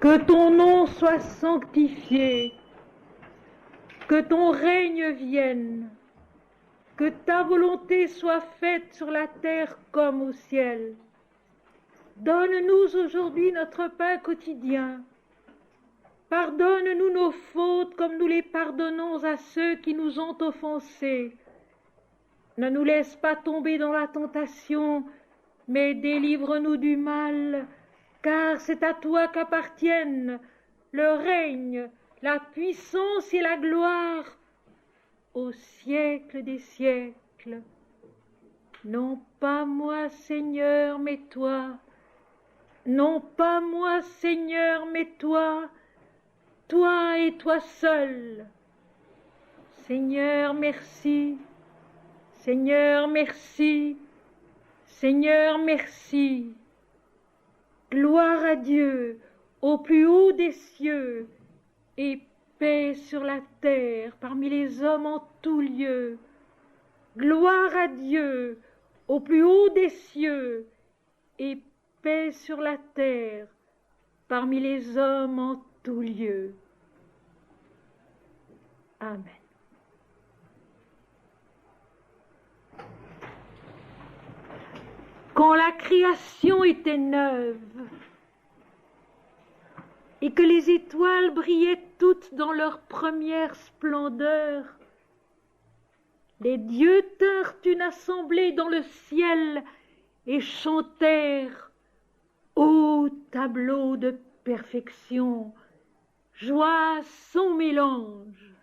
Que ton nom soit sanctifié, que ton règne vienne, que ta volonté soit faite sur la terre comme au ciel. Donne-nous aujourd'hui notre pain quotidien. Pardonne-nous nos fautes comme nous les pardonnons à ceux qui nous ont offensés. Ne nous laisse pas tomber dans la tentation, mais délivre-nous du mal, car c'est à toi qu'appartiennent le règne, la puissance et la gloire au siècle des siècles. Non pas moi, Seigneur, mais toi. Non pas moi, Seigneur, mais toi. Toi et toi seul. Seigneur, merci. Seigneur, merci. Seigneur, merci. Gloire à Dieu au plus haut des cieux et paix sur la terre parmi les hommes en tout lieu. Gloire à Dieu au plus haut des cieux et paix sur la terre parmi les hommes en tout lieu. Amen. Quand la création était neuve et que les étoiles brillaient toutes dans leur première splendeur, les dieux tinrent une assemblée dans le ciel et chantèrent « Ô tableau de perfection, joie sans mélange !»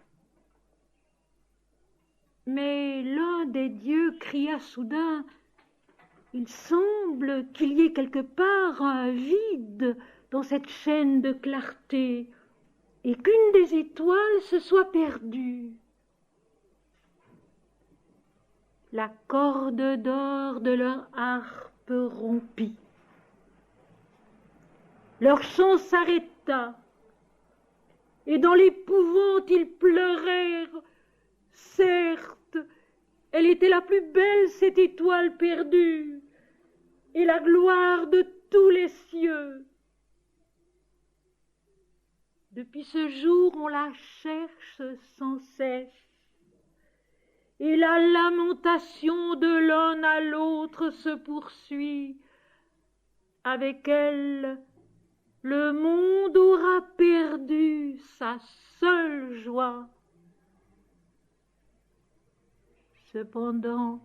Mais l'un des dieux cria soudain « Il semble qu'il y ait quelque part un vide dans cette chaîne de clarté et qu'une des étoiles se soit perdue. » La corde d'or de leur harpe rompit. Leur chant s'arrêta, et dans l'épouvante ils pleurèrent. Certes, elle était la plus belle, cette étoile perdue, et la gloire de tous les cieux. Depuis ce jour, on la cherche sans cesse, et la lamentation de l'un à l'autre se poursuit. Avec elle, le monde aura perdu sa seule joie. Cependant,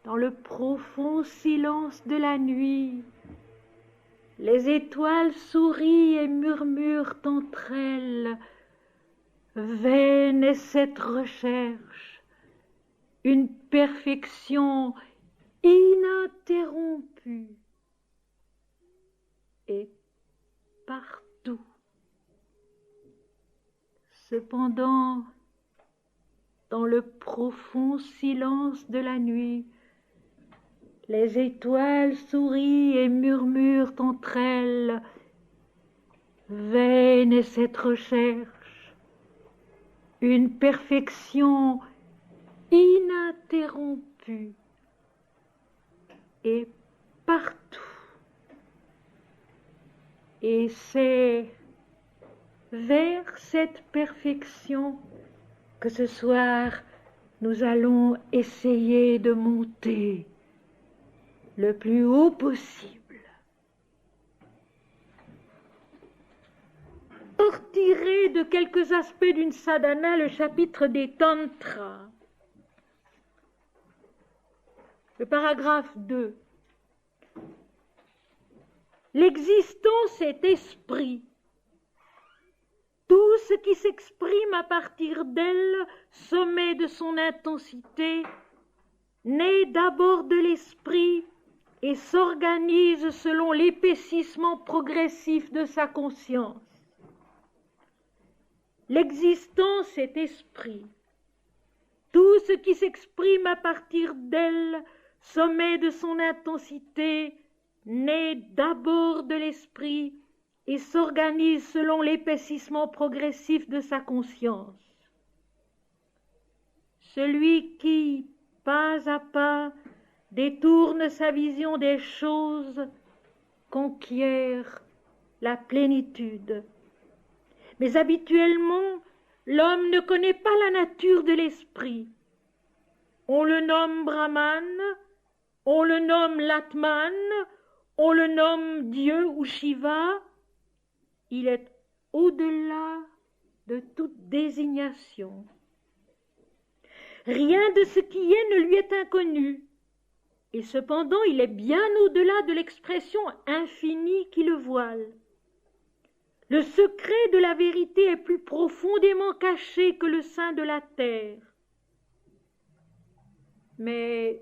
dans le profond silence de la nuit, les étoiles sourient et murmurent entre elles. Vaine est cette recherche, une perfection ininterrompue. Et partout. Cependant, dans le profond silence de la nuit, les étoiles sourient et murmurent entre elles. Vaine est cette recherche, une perfection ininterrompue. Et partout. Et c'est vers cette perfection que ce soir nous allons essayer de monter le plus haut possible. Pour tirer de quelques aspects d'une sadhana le chapitre des tantras. Le paragraphe 2. L'existence est esprit. Tout ce qui s'exprime à partir d'elle, sommet de son intensité, naît d'abord de l'esprit et s'organise selon l'épaississement progressif de sa conscience. L'existence est esprit. Tout ce qui s'exprime à partir d'elle, sommet de son intensité, naît d'abord de l'esprit et s'organise selon l'épaississement progressif de sa conscience. Celui qui, pas à pas, détourne sa vision des choses, conquiert la plénitude. Mais habituellement, l'homme ne connaît pas la nature de l'esprit. On le nomme Brahman, on le nomme l'Atman, on le nomme Dieu ou Shiva. Il est au-delà de toute désignation. Rien de ce qui est ne lui est inconnu, et cependant il est bien au-delà de l'expression infinie qui le voile. Le secret de la vérité est plus profondément caché que le sein de la terre. Mais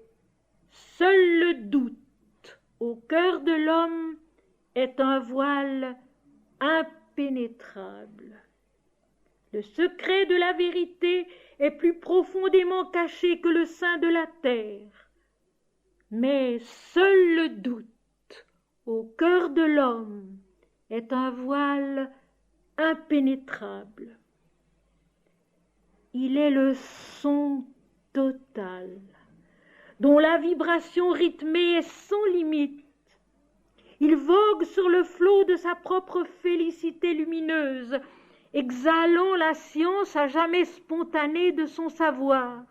seul le doute au cœur de l'homme est un voile impénétrable. Le secret de la vérité est plus profondément caché que le sein de la terre. Mais seul le doute au cœur de l'homme est un voile impénétrable. Il est le son total, dont la vibration rythmée est sans limite. Il vogue sur le flot de sa propre félicité lumineuse, exhalant la science à jamais spontanée de son savoir.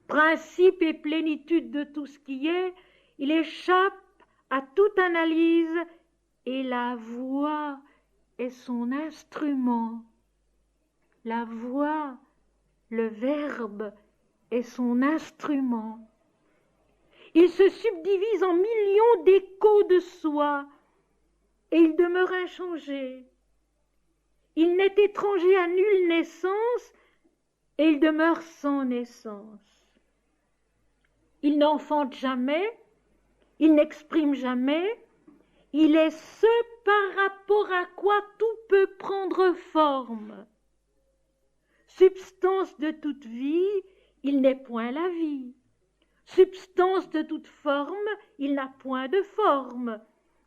Principe et plénitude de tout ce qui est, il échappe à toute analyse et la voix est son instrument. La voix, le verbe, est son instrument. Il se subdivise en millions d'échos de soi et il demeure inchangé. Il n'est étranger à nulle naissance et il demeure sans naissance. Il n'enfante jamais, il n'exprime jamais, il est ce par rapport à quoi tout peut prendre forme. Substance de toute vie, il n'est point la vie. Substance de toute forme, il n'a point de forme.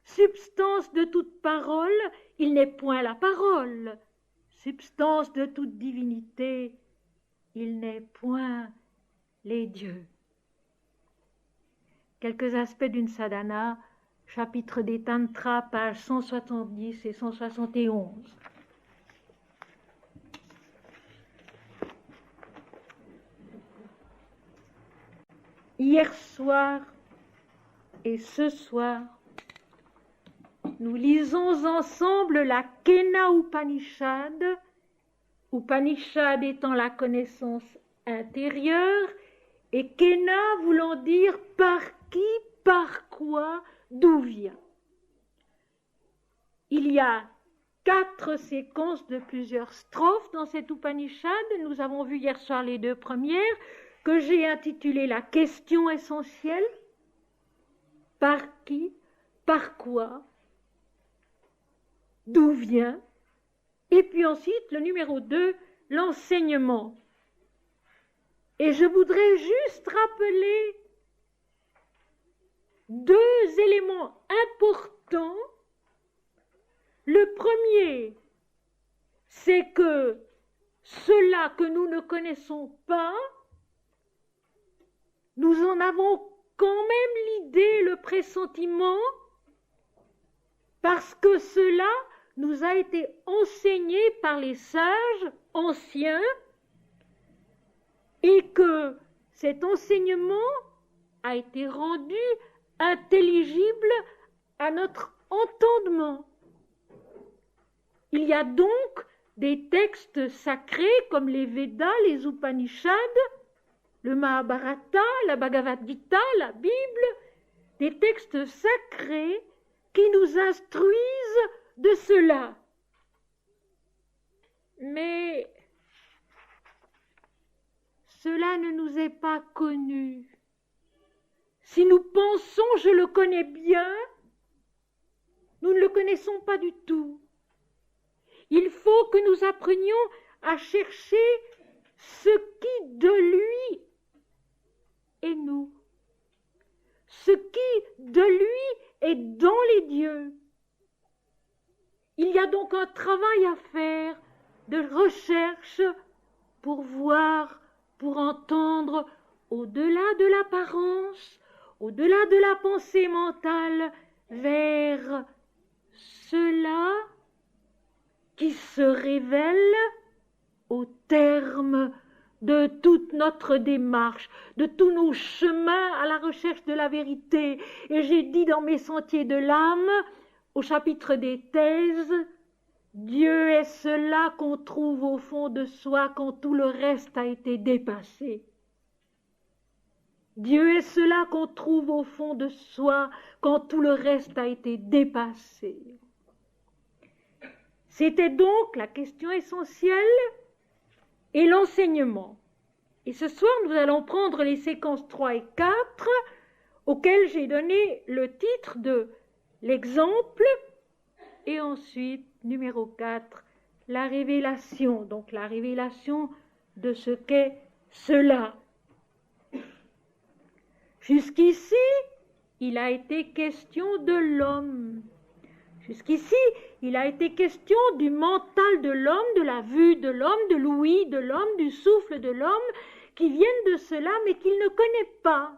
Substance de toute parole, il n'est point la parole. Substance de toute divinité, il n'est point les dieux. Quelques aspects d'une sadhana, chapitre des Tantras, pages 170 et 171. Hier soir et ce soir, nous lisons ensemble la Kena Upanishad, Upanishad étant la connaissance intérieure, et Kena voulant dire par qui, par quoi, d'où vient. Il y a 4 séquences de plusieurs strophes dans cet Upanishad. Nous avons vu hier soir les 2 premières, que j'ai intitulées la question essentielle, par qui, par quoi, d'où vient, et puis ensuite le numéro 2, l'enseignement. Et je voudrais juste rappeler 2 éléments importants. Le premier, c'est que cela que nous ne connaissons pas, nous en avons quand même l'idée, le pressentiment, parce que cela nous a été enseigné par les sages anciens et que cet enseignement a été rendu intelligible à notre entendement. Il y a donc des textes sacrés comme les Védas, les Upanishads, le Mahabharata, la Bhagavad Gita, la Bible, des textes sacrés qui nous instruisent de cela. Mais cela ne nous est pas connu. Si nous pensons « je le connais bien », nous ne le connaissons pas du tout. Il faut que nous apprenions à chercher ce qui de lui est nous, ce qui de lui est dans les dieux. Il y a donc un travail à faire de recherche pour voir, pour entendre au-delà de l'apparence, au-delà de la pensée mentale, vers cela qui se révèle au terme de toute notre démarche, de tous nos chemins à la recherche de la vérité. Et j'ai dit dans mes sentiers de l'âme, au chapitre des thèses, Dieu est cela qu'on trouve au fond de soi quand tout le reste a été dépassé. Dieu est cela qu'on trouve au fond de soi quand tout le reste a été dépassé. C'était donc la question essentielle et l'enseignement. Et ce soir, nous allons prendre les séquences 3 et 4, auxquelles j'ai donné le titre de l'exemple, et ensuite, numéro 4, la révélation, donc la révélation de ce qu'est cela. Jusqu'ici, il a été question de l'homme. Jusqu'ici, il a été question du mental de l'homme, de la vue de l'homme, de l'ouïe de l'homme, du souffle de l'homme, qui viennent de cela, mais qu'il ne connaît pas,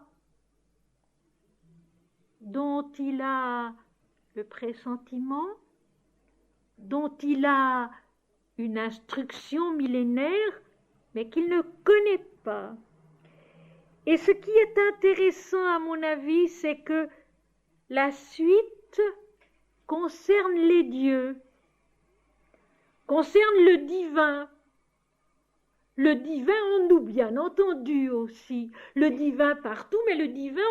dont il a le pressentiment, dont il a une instruction millénaire, mais qu'il ne connaît pas. Et ce qui est intéressant, à mon avis, c'est que la suite concerne les dieux, concerne le divin en nous, bien entendu aussi, le divin partout, mais le divin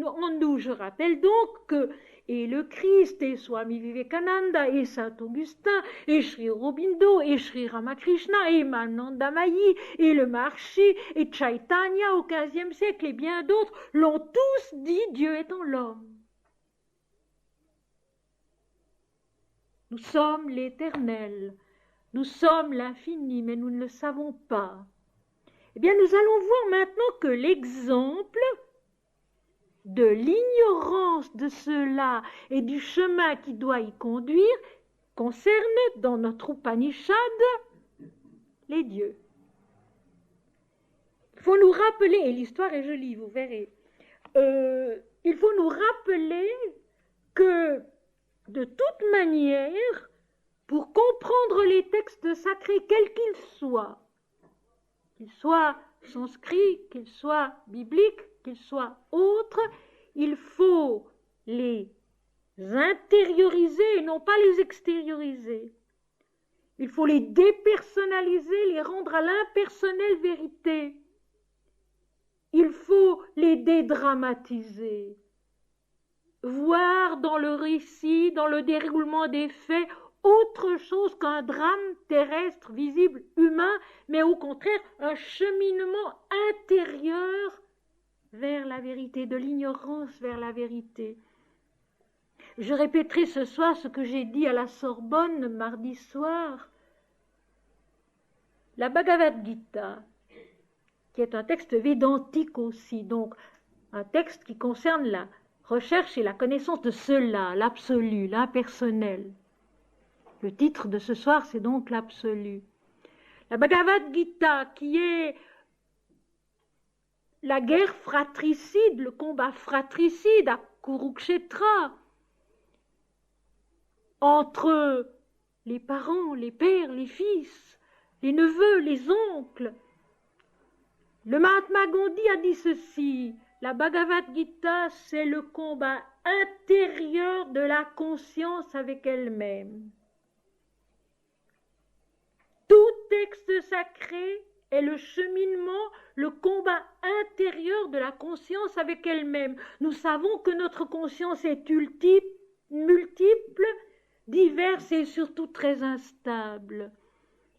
en nous. Je rappelle donc que et le Christ, et Swami Vivekananda, et Saint Augustin, et Sri Aurobindo, et Sri Ramakrishna, et Mananda Mayi, et le Maharshi, et Chaitanya au XVe siècle, et bien d'autres, l'ont tous dit Dieu est en l'homme. Nous sommes l'éternel, nous sommes l'infini, mais nous ne le savons pas. Eh bien, nous allons voir maintenant que l'exemple de l'ignorance de cela et du chemin qui doit y conduire concerne, dans notre Upanishad, les dieux. Il faut nous rappeler, et l'histoire est jolie, vous verrez, il faut nous rappeler que, de toute manière, pour comprendre les textes sacrés, quels qu'ils soient sanscrits, qu'ils soient bibliques, qu'ils soient autres, il faut les intérioriser et non pas les extérioriser. Il faut les dépersonnaliser, les rendre à l'impersonnelle vérité. Il faut les dédramatiser. Voir dans le récit, dans le déroulement des faits, autre chose qu'un drame terrestre, visible, humain, mais au contraire un cheminement intérieur vers la vérité, de l'ignorance vers la vérité. Je répéterai ce soir ce que j'ai dit à la Sorbonne mardi soir. La Bhagavad Gita, qui est un texte védantique aussi, donc un texte qui concerne la recherche et la connaissance de cela, l'absolu, l'impersonnel. Le titre de ce soir, c'est donc l'absolu. La Bhagavad Gita, qui est la guerre fratricide, le combat fratricide à Kurukshetra, entre les parents, les pères, les fils, les neveux, les oncles. Le Mahatma Gandhi a dit ceci: la Bhagavad Gita, c'est le combat intérieur de la conscience avec elle-même. Tout texte sacré est le cheminement, le combat intérieur de la conscience avec elle-même. Nous savons que notre conscience est multiple, diverse et surtout très instable.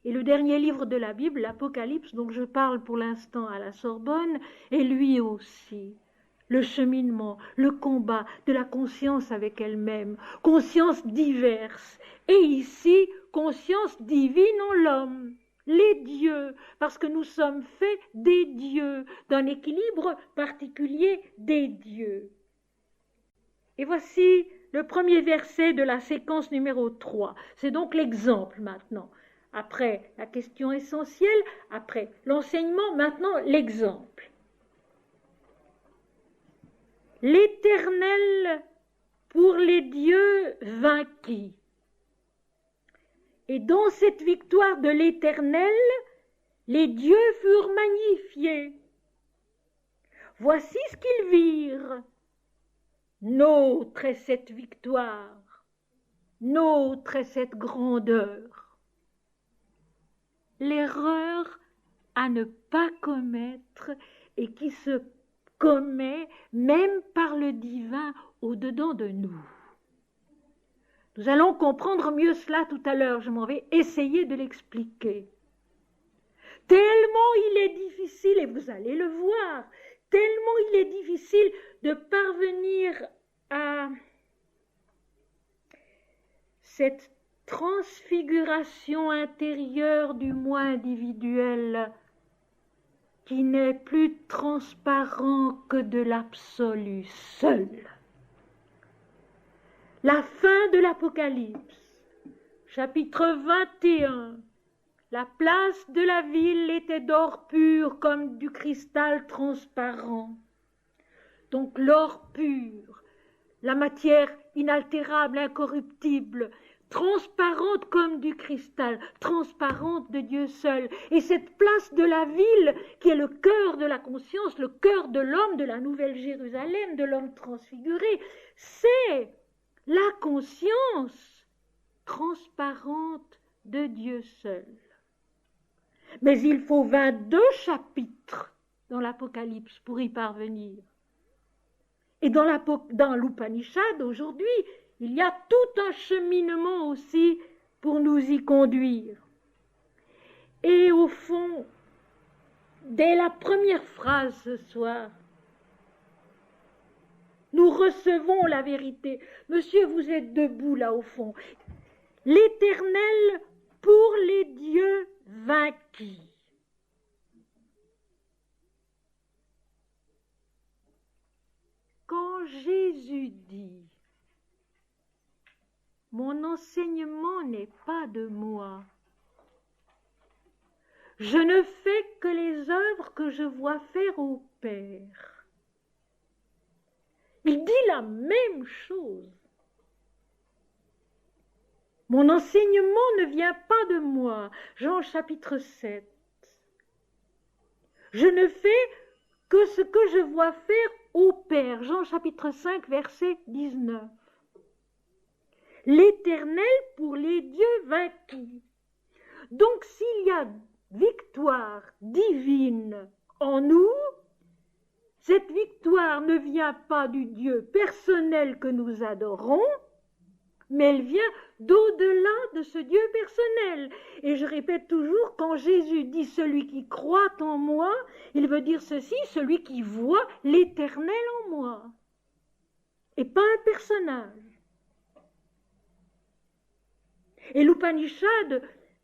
Et le dernier livre de la Bible, l'Apocalypse, dont je parle pour l'instant à la Sorbonne, est lui aussi le cheminement, le combat de la conscience avec elle-même, conscience diverse, et ici, conscience divine en l'homme, les dieux, parce que nous sommes faits des dieux, d'un équilibre particulier des dieux. Et voici le premier verset de la séquence numéro 3. C'est donc l'exemple maintenant. Après la question essentielle, après l'enseignement, maintenant l'exemple. L'Éternel pour les dieux vaincus. Et dans cette victoire de l'Éternel, les dieux furent magnifiés. Voici ce qu'ils virent. Nôtre est cette victoire, nôtre est cette grandeur. L'erreur à ne pas commettre et qui se commet même par le divin au-dedans de nous. Nous allons comprendre mieux cela tout à l'heure, je m'en vais essayer de l'expliquer. Tellement il est difficile, et vous allez le voir, tellement il est difficile de parvenir à cette transfiguration intérieure du moi individuel qui n'est plus transparent que de l'absolu seul. La fin de l'Apocalypse, chapitre 21. La place de la ville était d'or pur comme du cristal transparent. Donc l'or pur, la matière inaltérable, incorruptible, transparente comme du cristal, transparente de Dieu seul. Et cette place de la ville, qui est le cœur de la conscience, le cœur de l'homme, de la nouvelle Jérusalem, de l'homme transfiguré, c'est la conscience transparente de Dieu seul. Mais il faut 22 chapitres dans l'Apocalypse pour y parvenir. Et dans l'Upanishad, aujourd'hui, il y a tout un cheminement aussi pour nous y conduire. Et au fond, dès la première phrase ce soir, nous recevons la vérité. Monsieur, vous êtes debout là au fond. L'Éternel pour les dieux vaincus. Quand Jésus dit « Mon enseignement n'est pas de moi, je ne fais que les œuvres que je vois faire au Père », il dit la même chose. Mon enseignement ne vient pas de moi. Jean chapitre 7. Je ne fais que ce que je vois faire au Père. Jean chapitre 5, verset 19. L'Éternel pour les dieux vaincus. Donc s'il y a victoire divine en nous, cette victoire ne vient pas du Dieu personnel que nous adorons, mais elle vient d'au-delà de ce Dieu personnel. Et je répète toujours, quand Jésus dit « celui qui croit en moi », il veut dire ceci, celui qui voit l'Éternel en moi, et pas un personnage. Et l'Upanishad,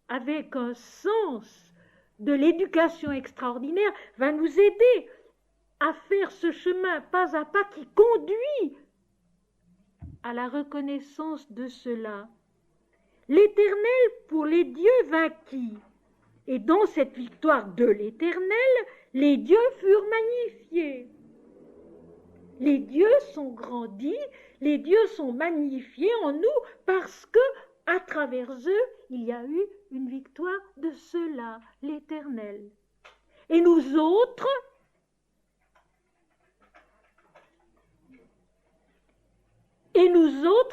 avec un sens de l'éducation extraordinaire, va nous aider à faire ce chemin pas à pas qui conduit à la reconnaissance de cela. L'Éternel pour les dieux vaincus. Et dans cette victoire de l'Éternel, les dieux furent magnifiés. Les dieux sont grandis, les dieux sont magnifiés en nous parce que, à travers eux, il y a eu une victoire de cela, l'Éternel. Et nous autres,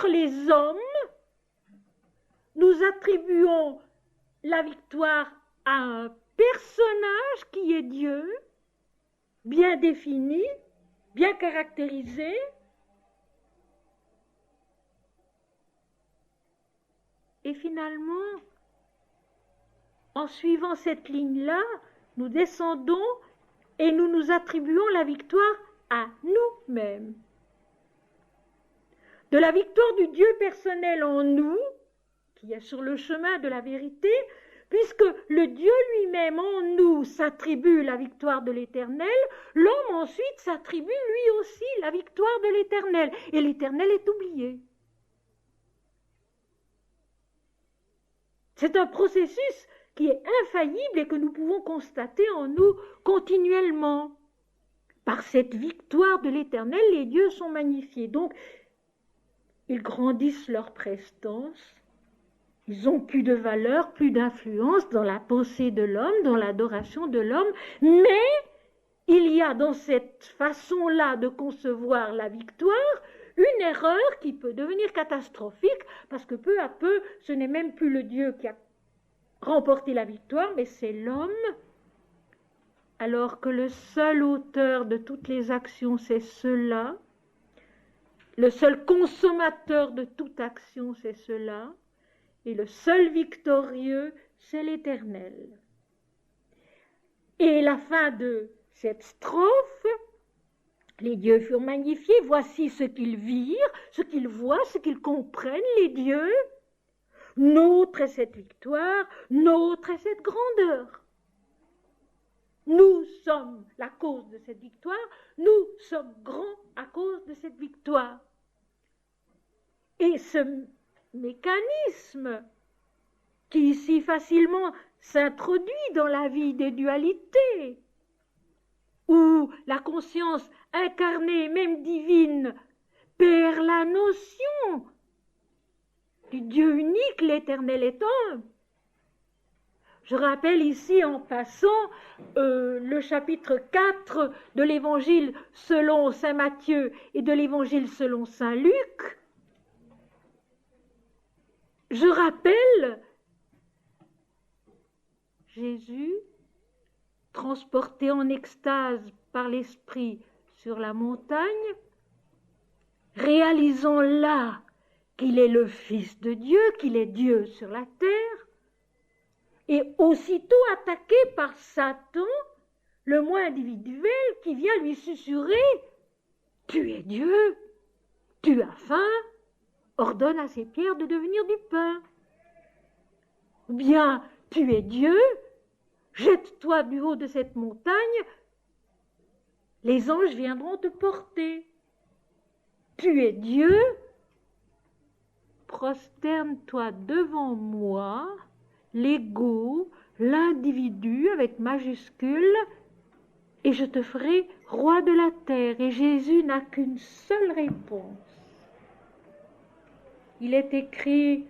les hommes, nous attribuons la victoire à un personnage qui est Dieu, bien défini, bien caractérisé, et finalement, en suivant cette ligne-là, nous descendons et nous nous attribuons la victoire à nous-mêmes. De la victoire du Dieu personnel en nous, qui est sur le chemin de la vérité, puisque le Dieu lui-même en nous s'attribue la victoire de l'Éternel, l'homme ensuite s'attribue lui aussi la victoire de l'Éternel, et l'Éternel est oublié. C'est un processus qui est infaillible et que nous pouvons constater en nous continuellement. Par cette victoire de l'Éternel, les dieux sont magnifiés. Donc, ils grandissent leur prestance, ils ont plus de valeur, plus d'influence dans la pensée de l'homme, dans l'adoration de l'homme, mais il y a dans cette façon-là de concevoir la victoire une erreur qui peut devenir catastrophique, parce que peu à peu, ce n'est même plus le Dieu qui a remporté la victoire, mais c'est l'homme, alors que le seul auteur de toutes les actions, c'est cela, le seul consommateur de toute action, c'est cela, et le seul victorieux, c'est l'Éternel. Et la fin de cette strophe, les dieux furent magnifiés, voici ce qu'ils virent, ce qu'ils voient, ce qu'ils comprennent, les dieux. Nôtre est cette victoire, nôtre est cette grandeur. Nous sommes la cause de cette victoire, nous sommes grands à cause de cette victoire. Et ce mécanisme qui si facilement s'introduit dans la vie des dualités, où la conscience incarnée, même divine, perd la notion du Dieu unique, l'Éternel est un. Je rappelle ici en passant le chapitre 4 de l'Évangile selon saint Matthieu et de l'Évangile selon saint Luc. Je rappelle Jésus, transporté en extase par l'Esprit sur la montagne, réalisant là qu'il est le Fils de Dieu, qu'il est Dieu sur la terre, et aussitôt attaqué par Satan, le moi individuel qui vient lui susurrer « Tu es Dieu, tu as faim, ordonne à ces pierres de devenir du pain. » Ou bien « Tu es Dieu, jette-toi du haut de cette montagne, les anges viendront te porter. » Tu es Dieu, prosterne-toi devant moi, l'ego, l'individu avec majuscule, et je te ferai roi de la terre. Et Jésus n'a qu'une seule réponse. Il est écrit,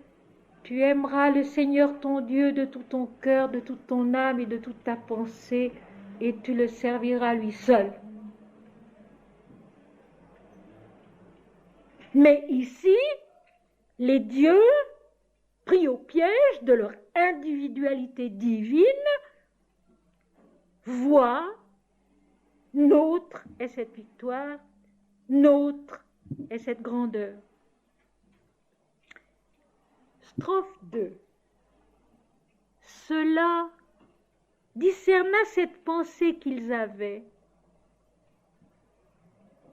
tu aimeras le Seigneur ton Dieu de tout ton cœur, de toute ton âme et de toute ta pensée, et tu le serviras lui seul. Mais ici, les dieux, pris au piège de leur individualité divine, voient nôtre est cette victoire, nôtre est cette grandeur. Strophe 2. Cela discerna cette pensée qu'ils avaient,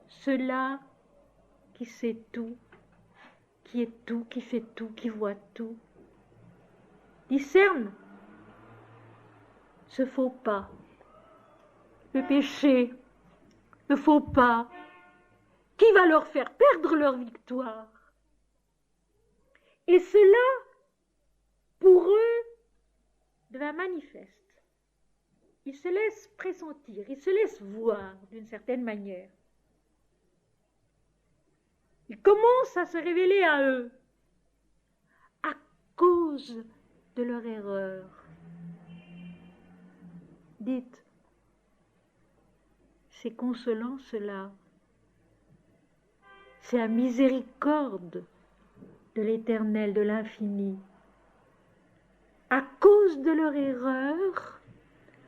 cela qui sait tout, qui est tout, qui fait tout, qui voit tout, discerne ce faux pas, le péché, le faux pas, qui va leur faire perdre leur victoire. Et cela, pour eux, devint manifeste. Ils se laissent pressentir, ils se laissent voir d'une certaine manière. Ils commencent à se révéler à eux à cause de leur erreur. Dites, c'est consolant cela. C'est la miséricorde de l'Éternel, de l'infini. À cause de leur erreur,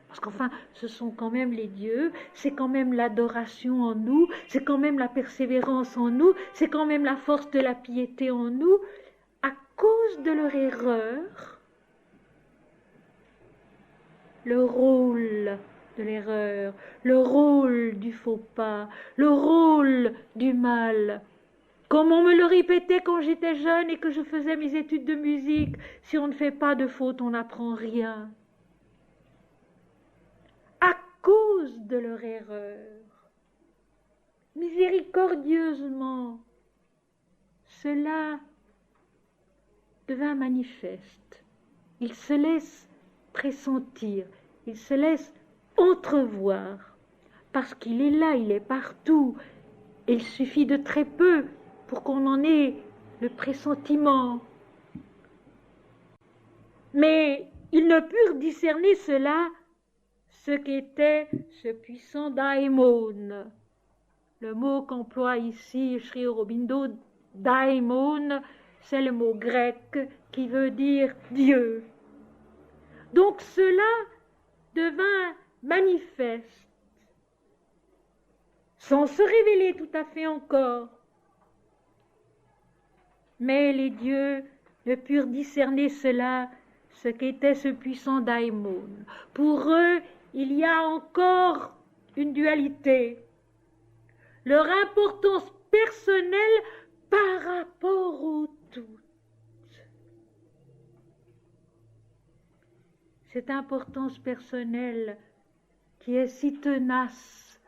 parce qu'enfin, ce sont quand même les dieux, c'est quand même l'adoration en nous, c'est quand même la persévérance en nous, c'est quand même la force de la piété en nous. À cause de leur erreur, le rôle de l'erreur, le rôle du faux pas, le rôle du mal, comme on me le répétait quand j'étais jeune et que je faisais mes études de musique, si on ne fait pas de faute, on n'apprend rien. À cause de leur erreur, miséricordieusement, cela devint manifeste. Ils se laissent pressentir, ils se laissent entrevoir, parce qu'il est là, il est partout. Il suffit de très peu pour qu'on en ait le pressentiment. Mais ils ne purent discerner cela, ce qu'était ce puissant daimon. Le mot qu'emploie ici Sri Aurobindo, daimon, c'est le mot grec qui veut dire Dieu. Donc cela devint manifeste, sans se révéler tout à fait encore. Mais les dieux ne purent discerner cela, ce qu'était ce puissant daimon. Pour eux, il y a encore une dualité. Leur importance personnelle par rapport au tout. Cette importance personnelle qui est si tenace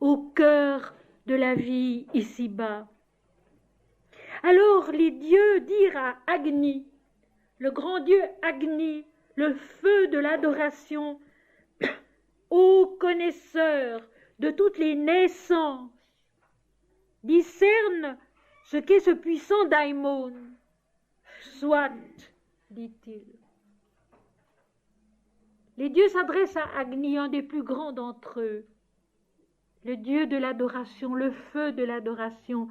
au cœur de la vie ici-bas. Alors les dieux dirent à Agni, le grand dieu Agni, le feu de l'adoration, ô connaisseur de toutes les naissances, discerne ce qu'est ce puissant daimon. Soit, dit-il. Les dieux s'adressent à Agni, un des plus grands d'entre eux, le dieu de l'adoration, le feu de l'adoration,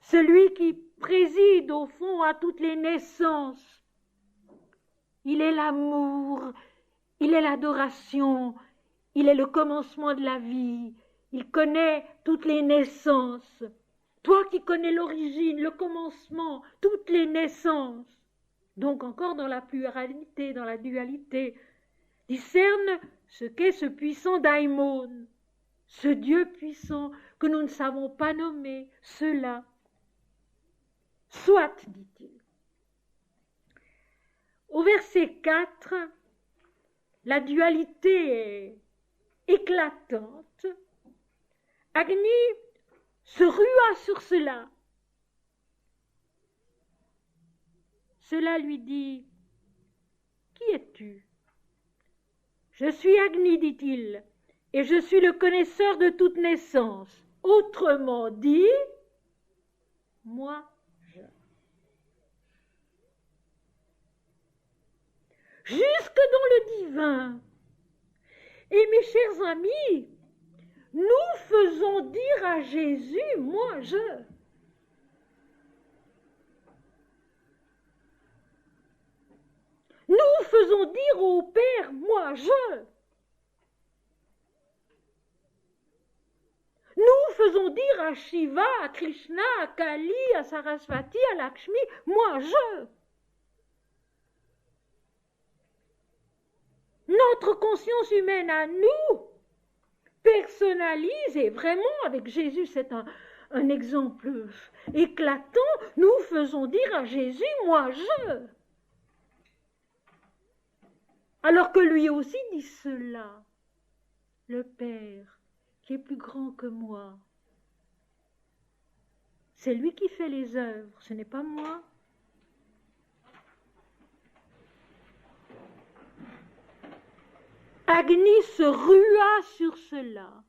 celui qui préside au fond à toutes les naissances. Il est l'amour, il est l'adoration, il est le commencement de la vie, il connaît toutes les naissances. Toi qui connais l'origine, le commencement, toutes les naissances, donc encore dans la pluralité, dans la dualité, discerne ce qu'est ce puissant daimon, ce Dieu puissant que nous ne savons pas nommer, cela. Soit, dit-il. Au verset 4, la dualité est éclatante. Agni se rua sur cela. Cela lui dit, « Qui es-tu » ? « Je suis Agni, dit-il, et je suis le connaisseur de toute naissance. Autrement dit, moi, je. » Jusque dans le divin. Et mes chers amis, nous faisons dire à Jésus, moi, je. Nous faisons dire au Père, moi, je. Nous faisons dire à Shiva, à Krishna, à Kali, à Sarasvati, à Lakshmi, moi, je. Notre conscience humaine à nous personnalise, et vraiment avec Jésus c'est un exemple éclatant, nous faisons dire à Jésus, moi, je. Alors que lui aussi dit cela, le Père, qui est plus grand que moi. C'est lui qui fait les œuvres, ce n'est pas moi. Agni se rua sur cela.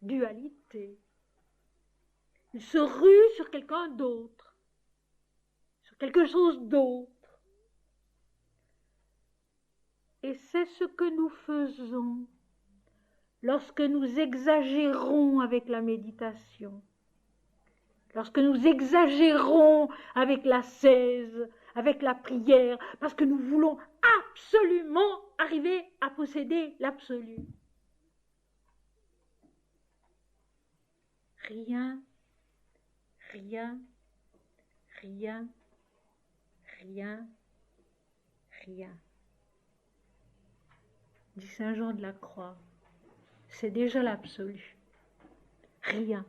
Dualité. Il se rue sur quelqu'un d'autre, sur quelque chose d'autre. Et c'est ce que nous faisons lorsque nous exagérons avec la méditation, lorsque nous exagérons avec l'ascèse, avec la prière, parce que nous voulons absolument arriver à posséder l'absolu. Rien, rien, rien, rien, rien. Dit Saint Jean de la Croix, c'est déjà l'absolu. Rien.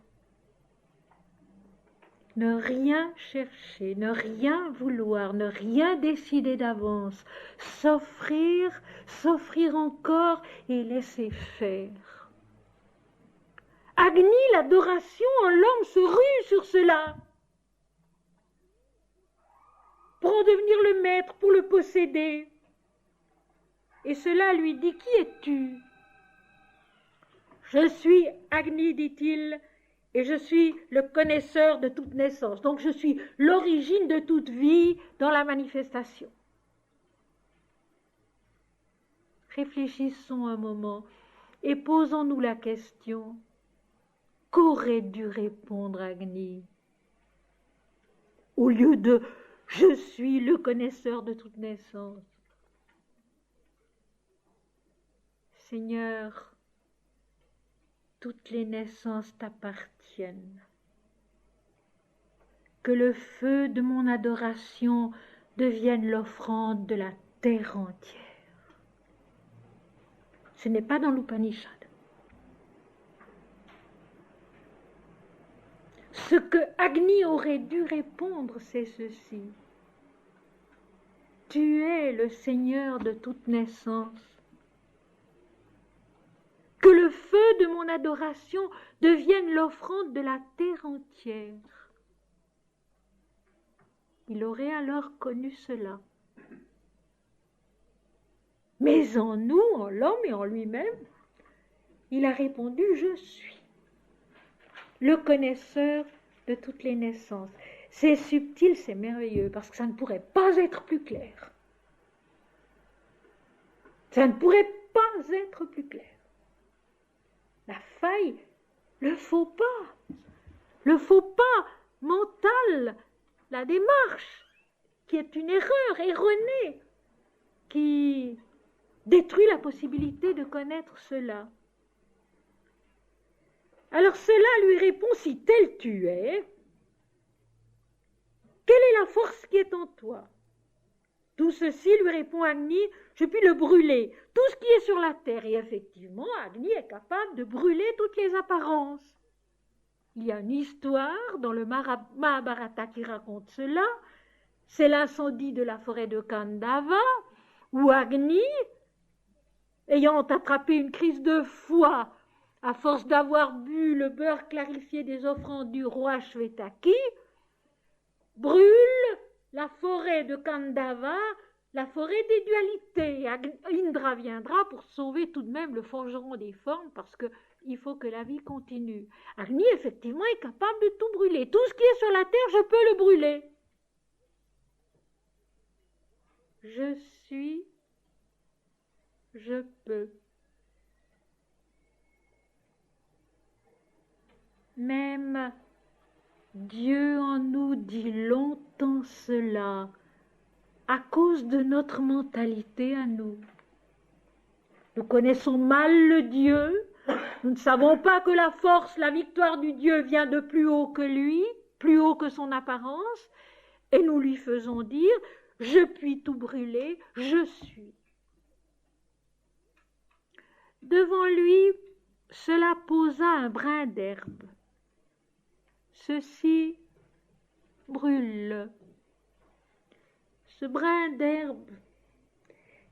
Ne rien chercher, ne rien vouloir, ne rien décider d'avance, s'offrir encore et laisser faire. Agni, l'adoration en l'homme se rue sur cela, pour en devenir le maître, pour le posséder. Et cela lui dit, qui es-tu ? Je suis Agni, dit-il, et je suis le connaisseur de toute naissance. Donc je suis l'origine de toute vie dans la manifestation. Réfléchissons un moment et posons-nous la question, qu'aurait dû répondre Agni au lieu de « je suis le connaisseur de toute naissance ». Seigneur, toutes les naissances t'appartiennent. Que le feu de mon adoration devienne l'offrande de la terre entière. Ce n'est pas dans l'Upanishad. Ce que Agni aurait dû répondre, c'est ceci. Tu es le Seigneur de toute naissance. Que le feu de mon adoration devienne l'offrande de la terre entière. Il aurait alors connu cela. Mais en nous, en l'homme et en lui-même, il a répondu « Je suis le connaisseur de toutes les naissances ». C'est subtil, c'est merveilleux, parce que ça ne pourrait pas être plus clair. Ça ne pourrait pas être plus clair. La faille, le faux pas mental, la démarche, qui est une erreur erronée, qui détruit la possibilité de connaître cela. Alors cela lui répond, si tel tu es, quelle est la force qui est en toi? Tout ceci, lui répond Agni, je puis le brûler, tout ce qui est sur la terre. Et effectivement, Agni est capable de brûler toutes les apparences. Il y a une histoire dans le Mahabharata qui raconte cela. C'est l'incendie de la forêt de Kandava, où Agni, ayant attrapé une crise de foie, à force d'avoir bu le beurre clarifié des offrandes du roi Shvetaki, brûle la forêt de Kandava, la forêt des dualités. Indra viendra pour sauver tout de même le forgeron des formes, parce qu'il faut que la vie continue. Agni, effectivement, est capable de tout brûler. Tout ce qui est sur la terre, je peux le brûler. Je suis, je peux. Même Dieu en nous dit longtemps cela, à cause de notre mentalité à nous. Nous connaissons mal le Dieu, nous ne savons pas que la force, la victoire du Dieu vient de plus haut que lui, plus haut que son apparence, et nous lui faisons dire « je puis tout brûler, je suis ». Devant lui, cela posa un brin d'herbe. Ceci brûle. Ce brin d'herbe,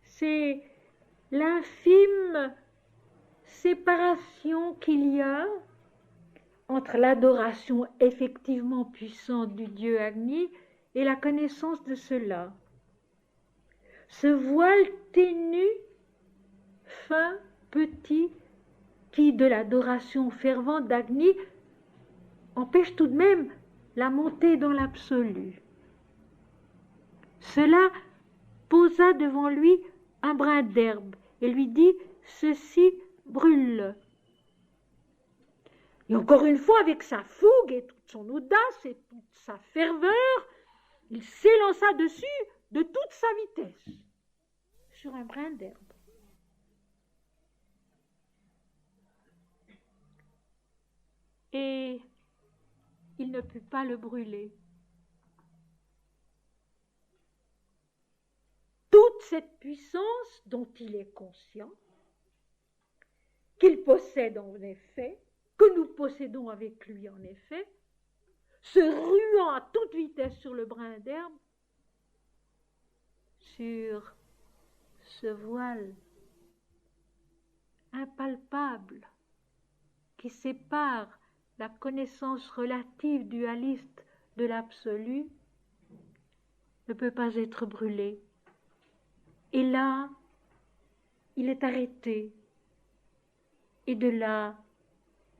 c'est l'infime séparation qu'il y a entre l'adoration effectivement puissante du Dieu Agni et la connaissance de cela. Ce voile ténu, fin, petit, qui de l'adoration fervente d'Agni empêche tout de même la montée dans l'absolu. Cela posa devant lui un brin d'herbe et lui dit « Ceci brûle ». Et encore une fois, avec sa fougue et toute son audace et toute sa ferveur, il s'élança dessus de toute sa vitesse sur un brin d'herbe. Et il ne put pas le brûler. Toute cette puissance dont il est conscient, qu'il possède en effet, que nous possédons avec lui en effet, se ruant à toute vitesse sur le brin d'herbe, sur ce voile impalpable qui sépare la connaissance relative dualiste de l'absolu, ne peut pas être brûlé. Et là, il est arrêté. Et de là,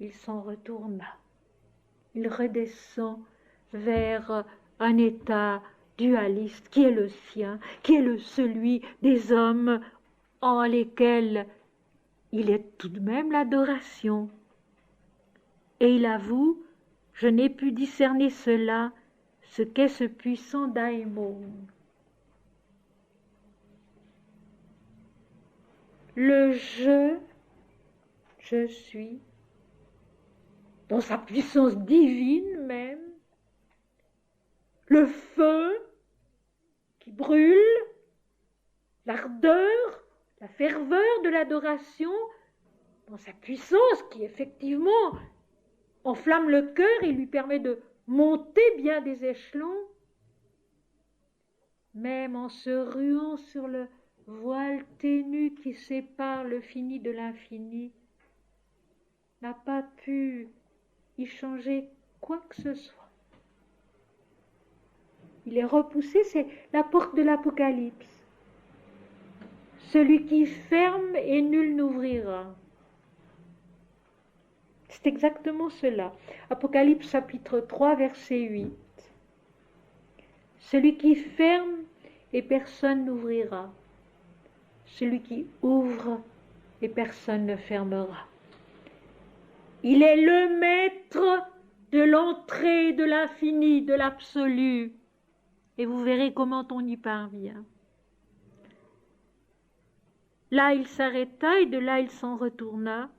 il s'en retourna. il redescend vers un état dualiste qui est le sien, qui est celui des hommes en lesquels il est tout de même l'adoration. Et il avoue, je n'ai pu discerner cela, ce qu'est ce puissant daimon. Le je suis, dans sa puissance divine même, le feu qui brûle, l'ardeur, la ferveur de l'adoration, dans sa puissance qui effectivement enflamme le cœur et lui permet de monter bien des échelons, même en se ruant sur le voile ténu qui sépare le fini de l'infini, n'a pas pu y changer quoi que ce soit. Il est repoussé, c'est la porte de l'Apocalypse. Celui qui ferme et nul n'ouvrira. C'est exactement cela. Apocalypse chapitre 3, verset 8. Celui qui ferme et personne n'ouvrira. Celui qui ouvre et personne ne fermera. Il est le maître de l'entrée de l'infini, de l'absolu. Et vous verrez comment on y parvient. Là, il s'arrêta et de là, il s'en retourna.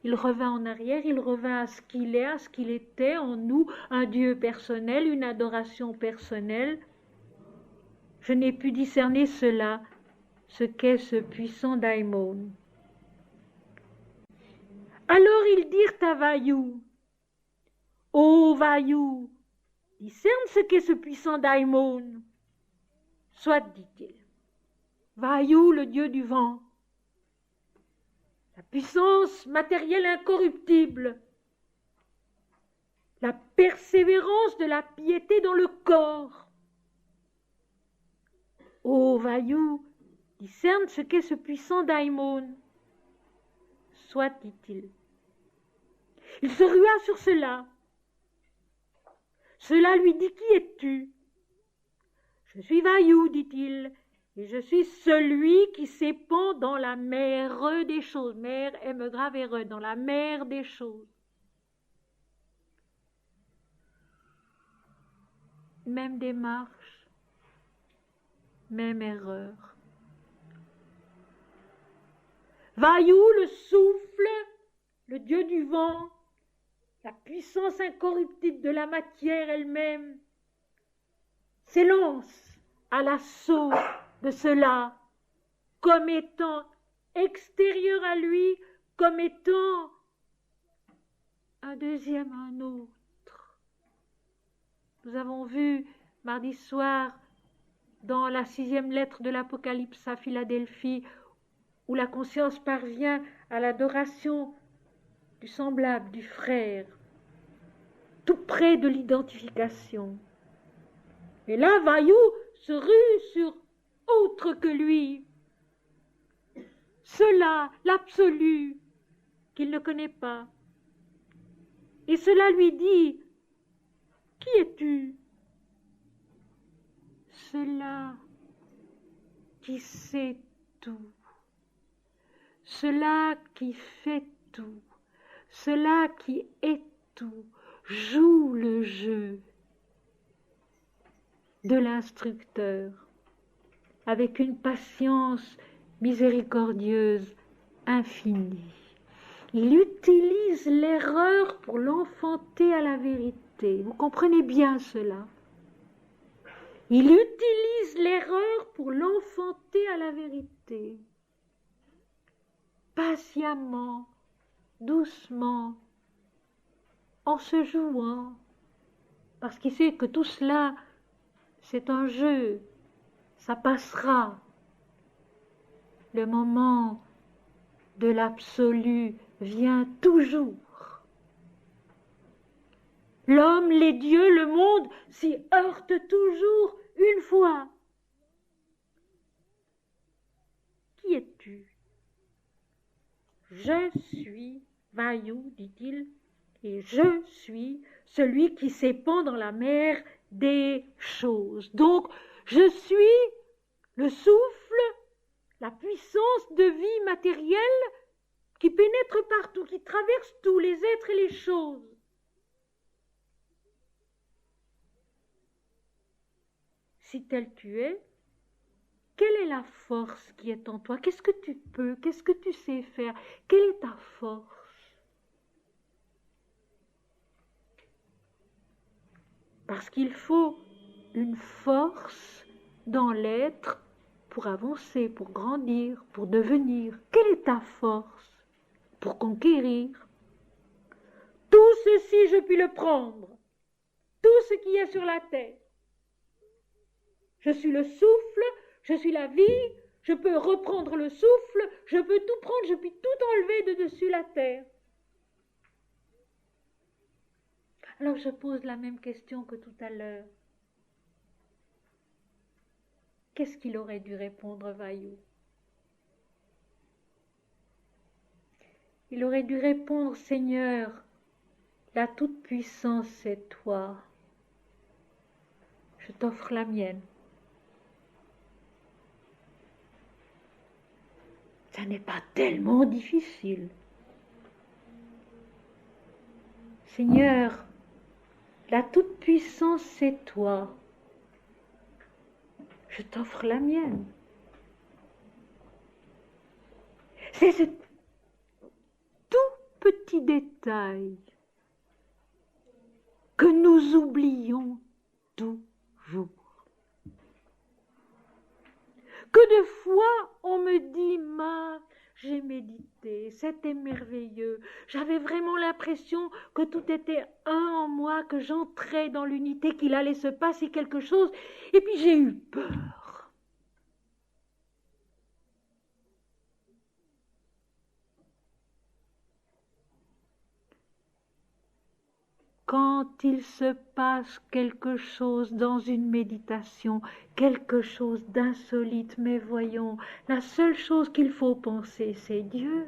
Il revint en arrière, il revint à ce qu'il est, à ce qu'il était en nous, un Dieu personnel, une adoration personnelle. Je n'ai pu discerner cela, ce qu'est ce puissant daimon. Alors ils dirent à Vaillou, « Ô Vaillou, discerne ce qu'est ce puissant daimon. » Soit, dit-il, Vaillou, le dieu du vent, la puissance matérielle incorruptible, la persévérance de la piété dans le corps. Ô Vaillou, discerne ce qu'est ce puissant daimon. Soit, dit-il. Il se rua sur cela. Cela lui dit, qui es-tu? Je suis Vaillou, dit-il, et je suis celui qui s'épand dans la mer des choses. Mer, M grave et re, dans la mer des choses. Même démarche, même erreur. Vaillou, le souffle, le dieu du vent, la puissance incorruptible de la matière elle-même, s'élance à l'assaut de cela comme étant extérieur à lui, comme étant un deuxième, un autre. Nous avons vu mardi soir dans la 6e lettre de l'Apocalypse à Philadelphie, où la conscience parvient à l'adoration du semblable, du frère, tout près de l'identification. Et là, Vaillou se rue sur autre que lui, cela, l'absolu, qu'il ne connaît pas. Et cela lui dit, qui es-tu? Cela qui sait tout, cela qui fait tout, cela qui est tout, joue le jeu de l'instructeur avec une patience miséricordieuse infinie. Il utilise l'erreur pour l'enfanter à la vérité. Vous comprenez bien cela? Il utilise l'erreur pour l'enfanter à la vérité. Patiemment, doucement, en se jouant, parce qu'il sait que tout cela, c'est un jeu, ça passera. Le moment de l'absolu vient toujours. L'homme, les dieux, le monde s'y heurtent toujours une fois. Qui es-tu? Je suis Vaillou, dit-il, Et je suis celui qui s'épand dans la mer des choses. Donc, je suis le souffle, la puissance de vie matérielle qui pénètre partout, qui traverse tous les êtres et les choses. Si tel tu es, quelle est la force qui est en toi? Qu'est-ce que tu peux? Qu'est-ce que tu sais faire? Quelle est ta force? Parce qu'il faut une force dans l'être pour avancer, pour grandir, pour devenir. Quelle est ta force pour conquérir? Tout ceci, je puis le prendre. Tout ce qui est sur la terre. Je suis le souffle, je suis la vie, je peux reprendre le souffle, je peux tout prendre, je puis tout enlever de dessus la terre. Alors je pose la même question que tout à l'heure. Qu'est-ce qu'il aurait dû répondre, Vaillou? Il aurait dû répondre, Seigneur, la toute-puissance c'est toi. Je t'offre la mienne. Ça n'est pas tellement difficile. Seigneur, la toute-puissance c'est toi. Je t'offre la mienne. C'est ce tout petit détail que nous oublions toujours. Que de fois on me dit, j'ai médité, c'était merveilleux, j'avais vraiment l'impression que tout était un en moi, que j'entrais dans l'unité, qu'il allait se passer quelque chose, et puis j'ai eu peur. Quand il se passe quelque chose dans une méditation, quelque chose d'insolite, mais voyons, la seule chose qu'il faut penser, c'est Dieu.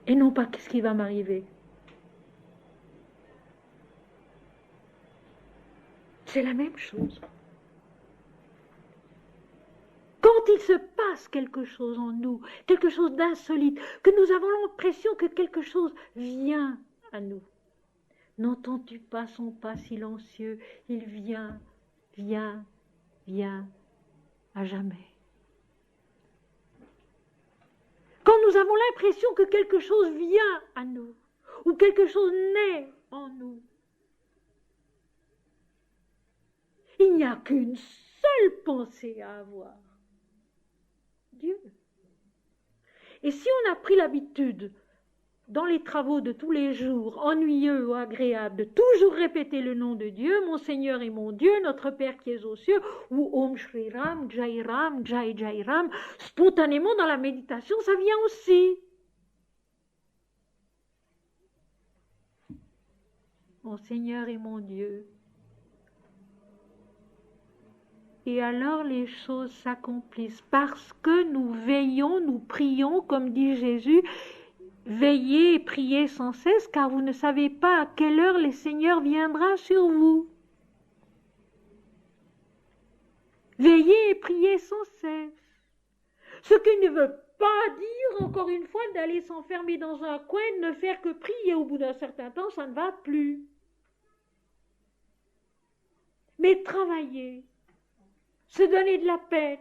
Et non pas qu'est-ce qui va m'arriver. C'est la même chose. Quand il se passe quelque chose en nous, quelque chose d'insolite, que nous avons l'impression que quelque chose vient à nous, n'entends-tu pas son pas silencieux? Il vient, vient, vient, à jamais. Quand nous avons l'impression que quelque chose vient à nous, ou quelque chose naît en nous, il n'y a qu'une seule pensée à avoir. Dieu. Et si on a pris l'habitude, dans les travaux de tous les jours, ennuyeux ou agréables, de toujours répéter le nom de Dieu, mon Seigneur et mon Dieu, notre Père qui est aux cieux, ou Om Shri Ram, Jai Ram, Jai Jai Ram, spontanément dans la méditation, ça vient aussi. Mon Seigneur et mon Dieu. Et alors les choses s'accomplissent parce que nous veillons, nous prions, comme dit Jésus, veillez et priez sans cesse, car vous ne savez pas à quelle heure le Seigneur viendra sur vous. Veillez et priez sans cesse. Ce qui ne veut pas dire, encore une fois, d'aller s'enfermer dans un coin, de ne faire que prier. Au bout d'un certain temps, ça ne va plus. Mais travailler, se donner de la peine,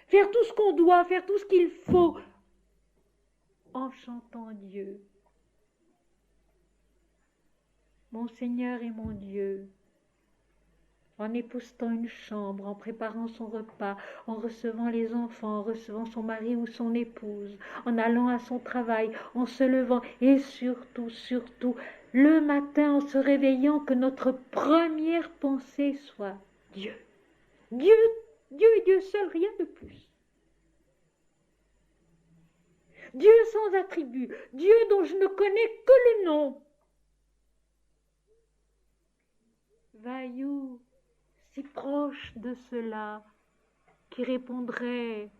faire tout ce qu'on doit, faire tout ce qu'il faut, en chantant Dieu. Mon Seigneur et mon Dieu, en époussetant une chambre, en préparant son repas, en recevant les enfants, en recevant son mari ou son épouse, en allant à son travail, en se levant, et surtout, le matin en se réveillant, que notre première pensée soit Dieu. Dieu, Dieu et Dieu seul, rien de plus. Dieu sans attribut, Dieu dont je ne connais que le nom. Vaillou, si proche de cela, qui répondrait,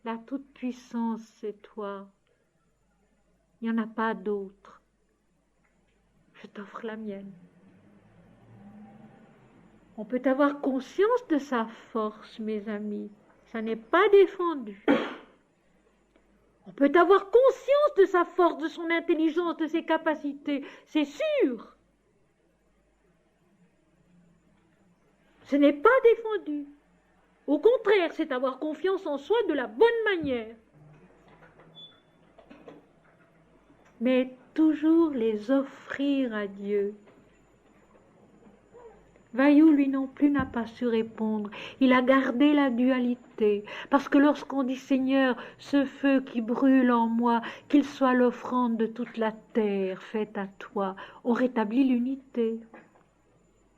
la toute-puissance c'est toi. Il n'y en a pas d'autre. Je t'offre la mienne. On peut avoir conscience de sa force, mes amis. Ça n'est pas défendu. On peut avoir conscience de sa force, de son intelligence, de ses capacités. C'est sûr. Ce n'est pas défendu. Au contraire, c'est avoir confiance en soi de la bonne manière. Mais toujours les offrir à Dieu. Vaillou, lui non plus, n'a pas su répondre. Il a gardé la dualité. Parce que lorsqu'on dit, Seigneur, ce feu qui brûle en moi, qu'il soit l'offrande de toute la terre faite à toi, on rétablit l'unité.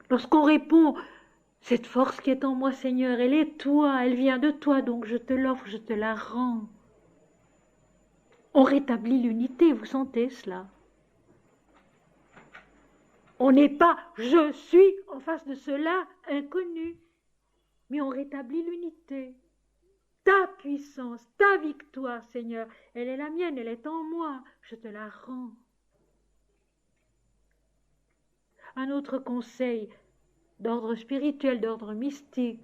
Lorsqu'on répond, cette force qui est en moi, Seigneur, elle est toi, elle vient de toi, donc je te l'offre, je te la rends. On rétablit l'unité, vous sentez cela? On n'est pas « je suis » en face de cela inconnu, mais on rétablit l'unité. Ta puissance, ta victoire, Seigneur, elle est la mienne, elle est en moi, je te la rends. Un autre conseil d'ordre spirituel, d'ordre mystique.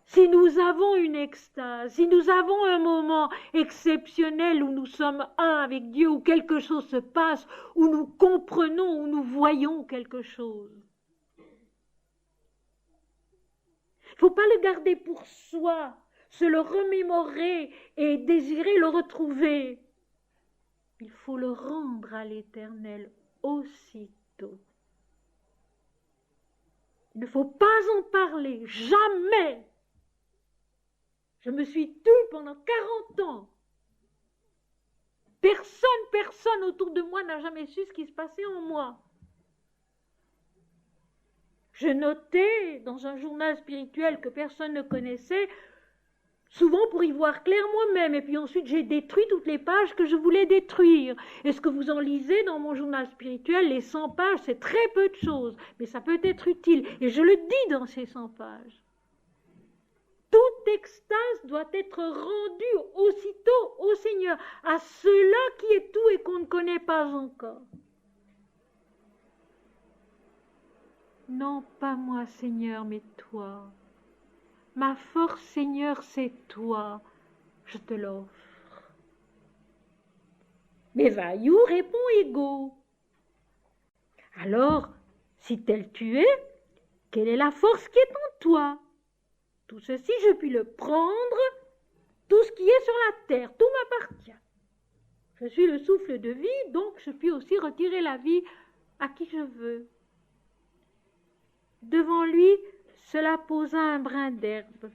Si nous avons une extase, si nous avons un moment exceptionnel où nous sommes un avec Dieu, où quelque chose se passe, où nous comprenons, où nous voyons quelque chose, il ne faut pas le garder pour soi, se le remémorer et désirer le retrouver. Il faut le rendre à l'Éternel aussitôt. Il ne faut pas en parler, jamais. Je me suis tue pendant 40 ans. Personne autour de moi n'a jamais su ce qui se passait en moi. Je notais dans un journal spirituel que personne ne connaissait, souvent pour y voir clair moi-même, et puis ensuite j'ai détruit toutes les pages que je voulais détruire. Et ce que vous en lisez dans mon journal spirituel, les 100 pages, c'est très peu de choses, mais ça peut être utile, et je le dis dans ces 100 pages. Toute extase doit être rendue aussitôt au Seigneur, à cela qui est tout et qu'on ne connaît pas encore. Non, pas moi, Seigneur, mais toi. Ma force, Seigneur, c'est toi. Je te l'offre. Mais Vaillou répond égaux. Alors, si tel tu es, quelle est la force qui est en toi? Tout ceci, je puis le prendre, tout ce qui est sur la terre, tout m'appartient. Je suis le souffle de vie, donc je puis aussi retirer la vie à qui je veux. Devant lui, cela posa un brin d'herbe.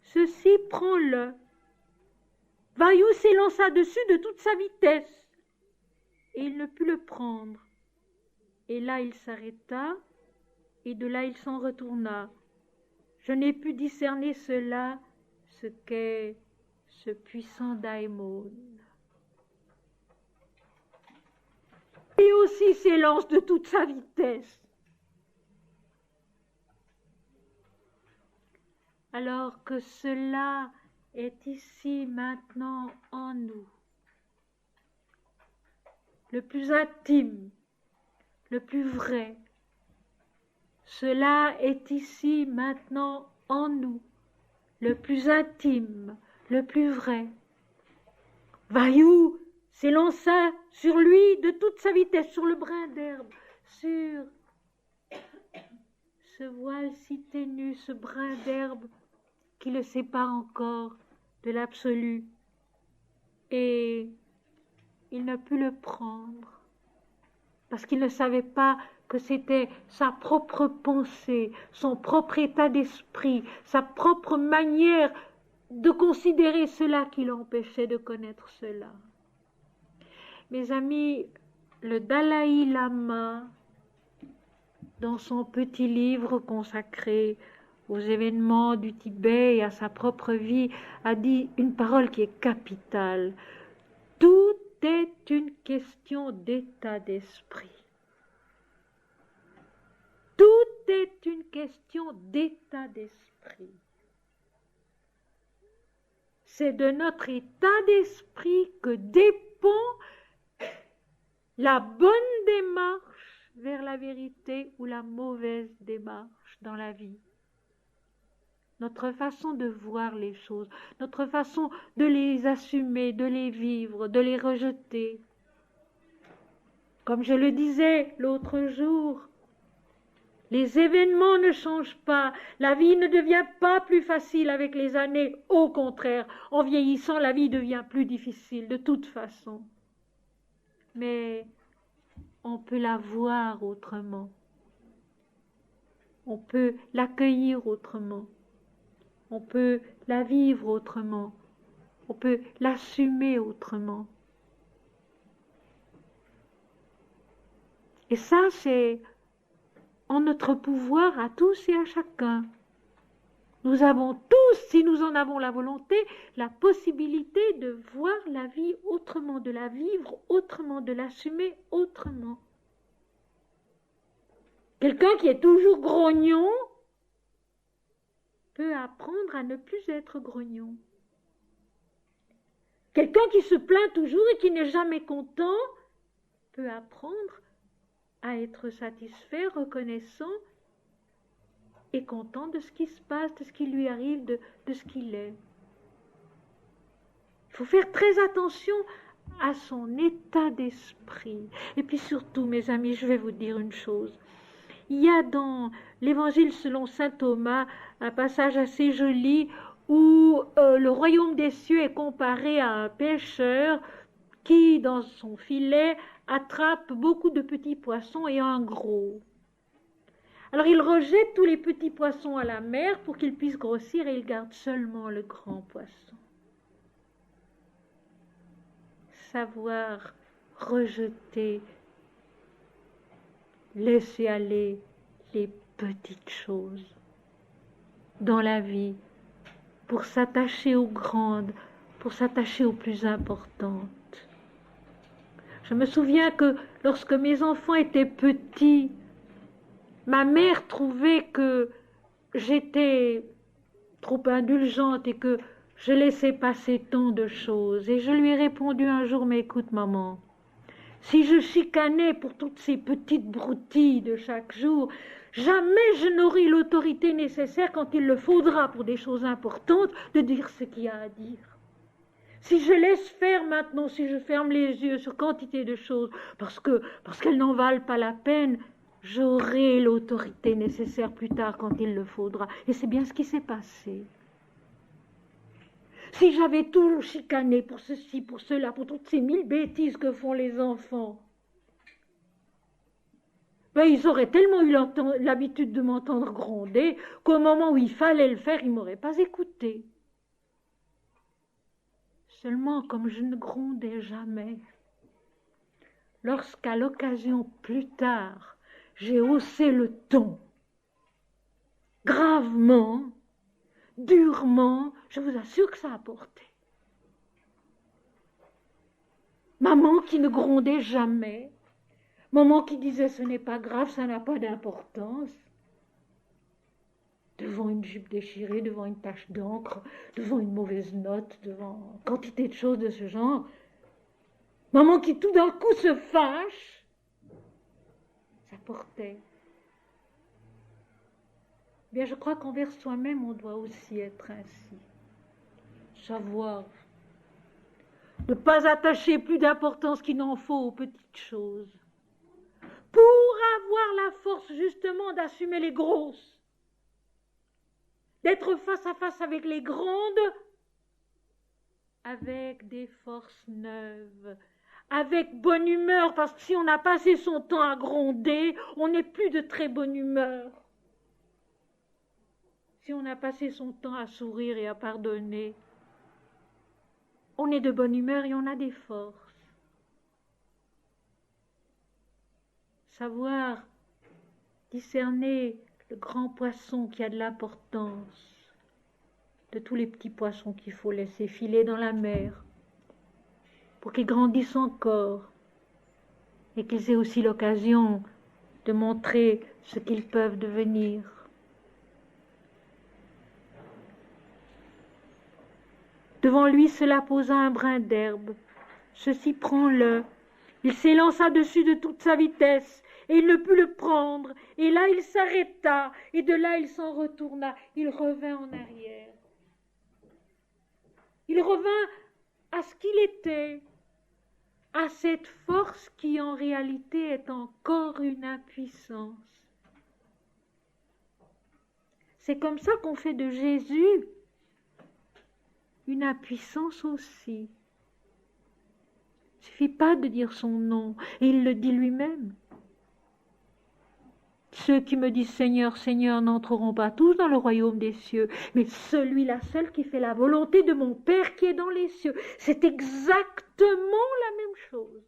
Ceci, prends-le. Vaillou s'élança dessus de toute sa vitesse, et il ne put le prendre. Et là, il s'arrêta, et de là, il s'en retourna. Je n'ai pu discerner cela, ce qu'est ce puissant daimon. Lui aussi s'élance de toute sa vitesse. Alors que cela est ici maintenant en nous, le plus intime, le plus vrai. Cela est ici maintenant en nous, le plus intime, le plus vrai. Vaillou s'élança sur lui de toute sa vitesse, sur le brin d'herbe, sur ce voile si ténu, ce brin d'herbe qui le sépare encore de l'absolu. Et il ne put le prendre, parce qu'il ne savait pas que c'était sa propre pensée, son propre état d'esprit, sa propre manière de considérer cela qui l'empêchait de connaître cela. Mes amis, le Dalai Lama, dans son petit livre consacré aux événements du Tibet et à sa propre vie, a dit une parole qui est capitale. Tout est une question d'état d'esprit. Tout est une question d'état d'esprit. c'est de notre état d'esprit que dépend la bonne démarche vers la vérité ou la mauvaise démarche dans la vie. Notre façon de voir les choses, notre façon de les assumer, de les vivre, de les rejeter. Comme je le disais l'autre jour, les événements ne changent pas, la vie ne devient pas plus facile avec les années, au contraire, en vieillissant, la vie devient plus difficile de toute façon. Mais on peut la voir autrement, on peut l'accueillir autrement, on peut la vivre autrement, on peut l'assumer autrement. Et ça, c'est en notre pouvoir à tous et à chacun. Nous avons tous, si nous en avons la volonté, la possibilité de voir la vie autrement, de la vivre autrement, de l'assumer autrement. Quelqu'un qui est toujours grognon peut apprendre à ne plus être grognon. Quelqu'un qui se plaint toujours et qui n'est jamais content peut apprendre à être satisfait, reconnaissant et content de ce qui se passe, de ce qui lui arrive, de ce qu'il est. Il faut faire très attention à son état d'esprit. Et puis surtout, mes amis, je vais vous dire une chose. Il y a dans l'Évangile selon saint Thomas un passage assez joli où le royaume des cieux est comparé à un pêcheur qui, dans son filet, attrape beaucoup de petits poissons et un gros. Alors il rejette tous les petits poissons à la mer pour qu'ils puissent grossir et il garde seulement le grand poisson. Savoir rejeter, laisser aller les petites choses dans la vie pour s'attacher aux grandes, pour s'attacher aux plus importantes. Je me souviens que lorsque mes enfants étaient petits, ma mère trouvait que j'étais trop indulgente et que je laissais passer tant de choses. Et je lui ai répondu un jour, mais écoute maman, si je chicanais pour toutes ces petites broutilles de chaque jour, jamais je n'aurai l'autorité nécessaire quand il le faudra pour des choses importantes de dire ce qu'il y a à dire. Si je laisse faire maintenant, si je ferme les yeux sur quantité de choses, parce qu'elles n'en valent pas la peine, j'aurai l'autorité nécessaire plus tard quand il le faudra. Et c'est bien ce qui s'est passé. Si j'avais toujours chicané pour ceci, pour cela, pour toutes ces 1000 bêtises que font les enfants, ben ils auraient tellement eu l'habitude de m'entendre gronder qu'au moment où il fallait le faire, ils ne m'auraient pas écouté. Seulement, comme je ne grondais jamais, lorsqu'à l'occasion plus tard, j'ai haussé le ton, gravement, durement, je vous assure que ça a porté. Maman qui ne grondait jamais, maman qui disait ce n'est pas grave, ça n'a pas d'importance, devant une jupe déchirée, devant une tache d'encre, devant une mauvaise note, devant quantité de choses de ce genre, maman qui tout d'un coup se fâche, ça portait. Bien, je crois qu'envers soi-même, on doit aussi être ainsi. Savoir ne pas attacher plus d'importance qu'il n'en faut aux petites choses. Pour avoir la force, justement, d'assumer les grosses. D'être face à face avec les grandes, avec des forces neuves, avec bonne humeur, parce que si on a passé son temps à gronder, on n'est plus de très bonne humeur. Si on a passé son temps à sourire et à pardonner, on est de bonne humeur et on a des forces. Savoir discerner le grand poisson qui a de l'importance de tous les petits poissons qu'il faut laisser filer dans la mer pour qu'ils grandissent encore et qu'ils aient aussi l'occasion de montrer ce qu'ils peuvent devenir. Devant lui, cela posa un brin d'herbe. Ceci, prends-le. Il s'élança dessus de toute sa vitesse, et il ne put le prendre. Et là, il s'arrêta, et de là, il s'en retourna. Il revint en arrière. Il revint à ce qu'il était, à cette force qui, en réalité, est encore une impuissance. C'est comme ça qu'on fait de Jésus une impuissance aussi. Il ne suffit pas de dire son nom, et il le dit lui-même. Ceux qui me disent Seigneur, Seigneur n'entreront pas tous dans le royaume des cieux, mais celui-là seul qui fait la volonté de mon Père qui est dans les cieux. C'est exactement la même chose.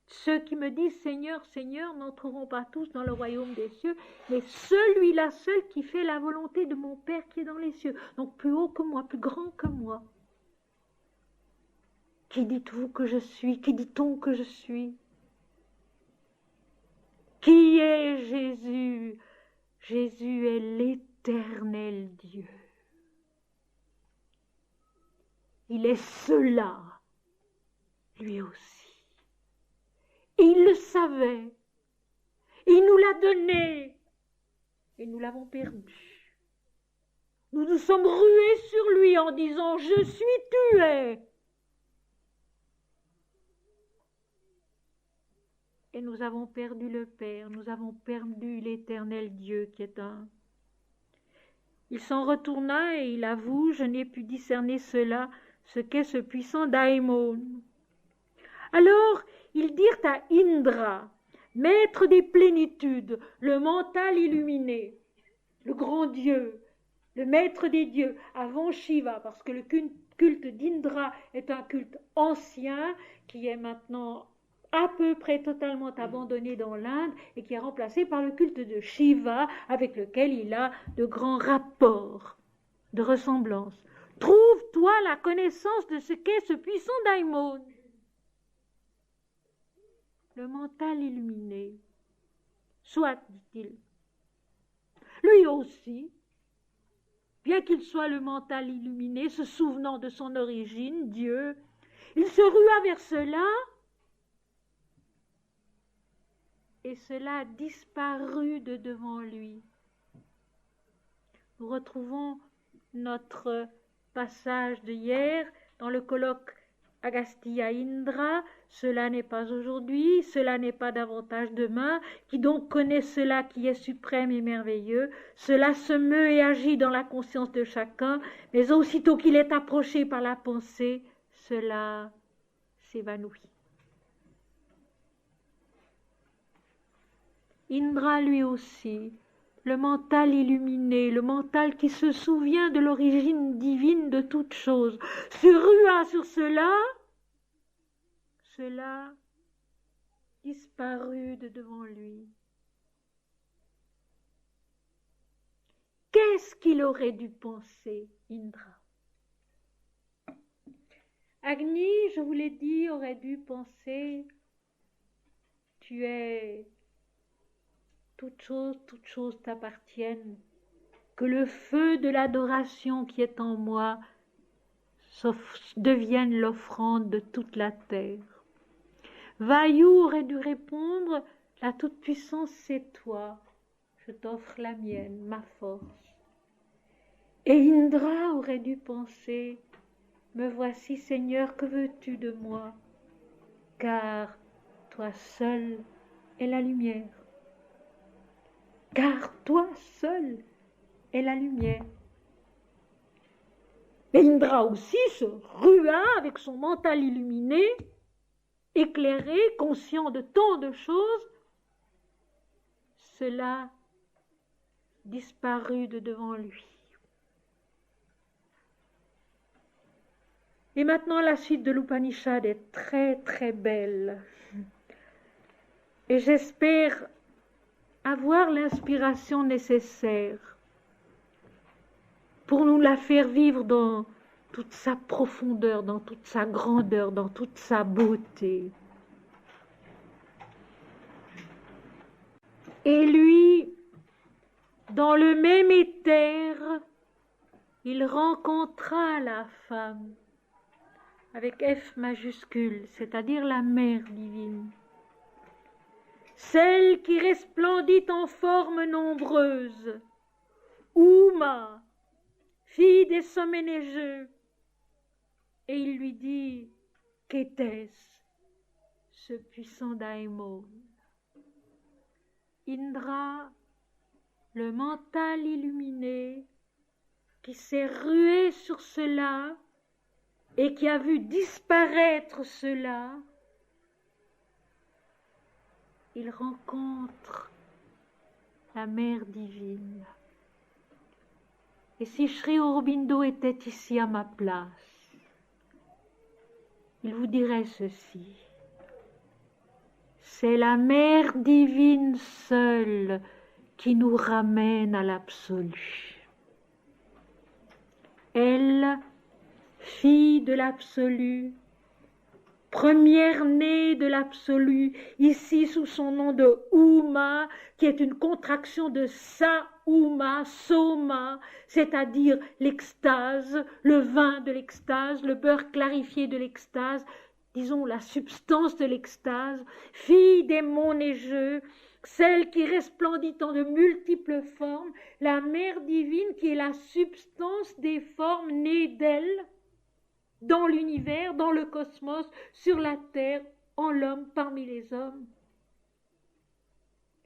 Ceux qui me disent Seigneur, Seigneur n'entreront pas tous dans le royaume des cieux, mais celui-là seul qui fait la volonté de mon Père qui est dans les cieux. Donc plus haut que moi, plus grand que moi. Qui dites-vous que je suis? Qui dit-on que je suis? Qui est Jésus? Jésus est l'Éternel Dieu. Il est cela, lui aussi. Et il le savait. Il nous l'a donné. Et nous l'avons perdu. Nous nous sommes rués sur lui en disant « Je suis, tu es ». Et nous avons perdu le Père, nous avons perdu l'Éternel Dieu qui est un. Il s'en retourna et il avoue « Je n'ai pu discerner cela, ce qu'est ce puissant daimon ». Alors, ils dirent à Indra, maître des plénitudes, le mental illuminé, le grand Dieu, le maître des dieux, avant Shiva, parce que le culte d'Indra est un culte ancien qui est maintenant à peu près totalement abandonné dans l'Inde et qui est remplacé par le culte de Shiva avec lequel il a de grands rapports de ressemblance. Trouve-toi la connaissance de ce qu'est ce puissant daimon. Le mental illuminé. Soit, dit-il. Lui aussi, bien qu'il soit le mental illuminé, se souvenant de son origine, Dieu, il se rua vers cela et cela disparut de devant lui. Nous retrouvons notre passage de hier dans le colloque Agastya Indra, cela n'est pas aujourd'hui, cela n'est pas davantage demain, qui donc connaît cela qui est suprême et merveilleux, cela se meut et agit dans la conscience de chacun, mais aussitôt qu'il est approché par la pensée, cela s'évanouit. Indra lui aussi, le mental illuminé, le mental qui se souvient de l'origine divine de toute chose, se rua sur cela disparut de devant lui. Qu'est-ce qu'il aurait dû penser, Indra? Agni, je vous l'ai dit, aurait dû penser, tu es toutes choses t'appartiennent, que le feu de l'adoration qui est en moi devienne l'offrande de toute la terre. Vayu aurait dû répondre, la toute-puissance c'est toi, je t'offre la mienne, ma force. Et Indra aurait dû penser, me voici Seigneur, que veux-tu de moi? Car toi seul est la lumière. Car toi seul est la lumière. Et Indra aussi se rua avec son mental illuminé, éclairé, conscient de tant de choses. Cela disparut de devant lui. Et maintenant, la suite de l'Upanishad est très très belle. Et j'espère avoir l'inspiration nécessaire pour nous la faire vivre dans toute sa profondeur, dans toute sa grandeur, dans toute sa beauté. Et lui, dans le même éther, il rencontra la femme avec F majuscule, c'est-à-dire la mère divine, celle qui resplendit en formes nombreuses, Uma, fille des sommets neigeux, et il lui dit: qu'était-ce, ce puissant daimon? Indra, le mental illuminé, qui s'est rué sur cela et qui a vu disparaître cela, il rencontre la mère divine. Et si Sri Aurobindo était ici à ma place, il vous dirait ceci: c'est la mère divine seule qui nous ramène à l'absolu. Elle, fille de l'absolu, première-née de l'absolu, ici sous son nom de Uma, qui est une contraction de Sa-Uma, Soma, c'est-à-dire l'extase, le vin de l'extase, le beurre clarifié de l'extase, disons la substance de l'extase, fille des monts neigeux, celle qui resplendit en de multiples formes, la mère divine qui est la substance des formes nées d'elle, dans l'univers, dans le cosmos, sur la terre, en l'homme, parmi les hommes.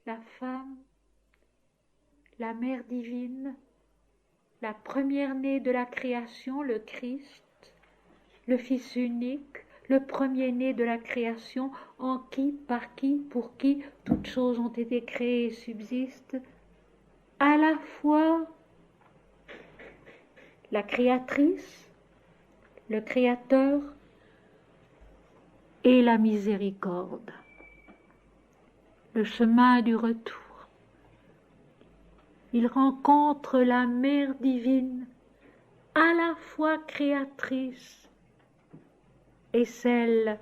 La femme, la mère divine, la première-née de la création, le Christ, le Fils unique, le premier-né de la création, en qui, par qui, pour qui toutes choses ont été créées et subsistent, à la fois la créatrice, le Créateur et la miséricorde. Le chemin du retour. Il rencontre la Mère divine, à la fois créatrice et celle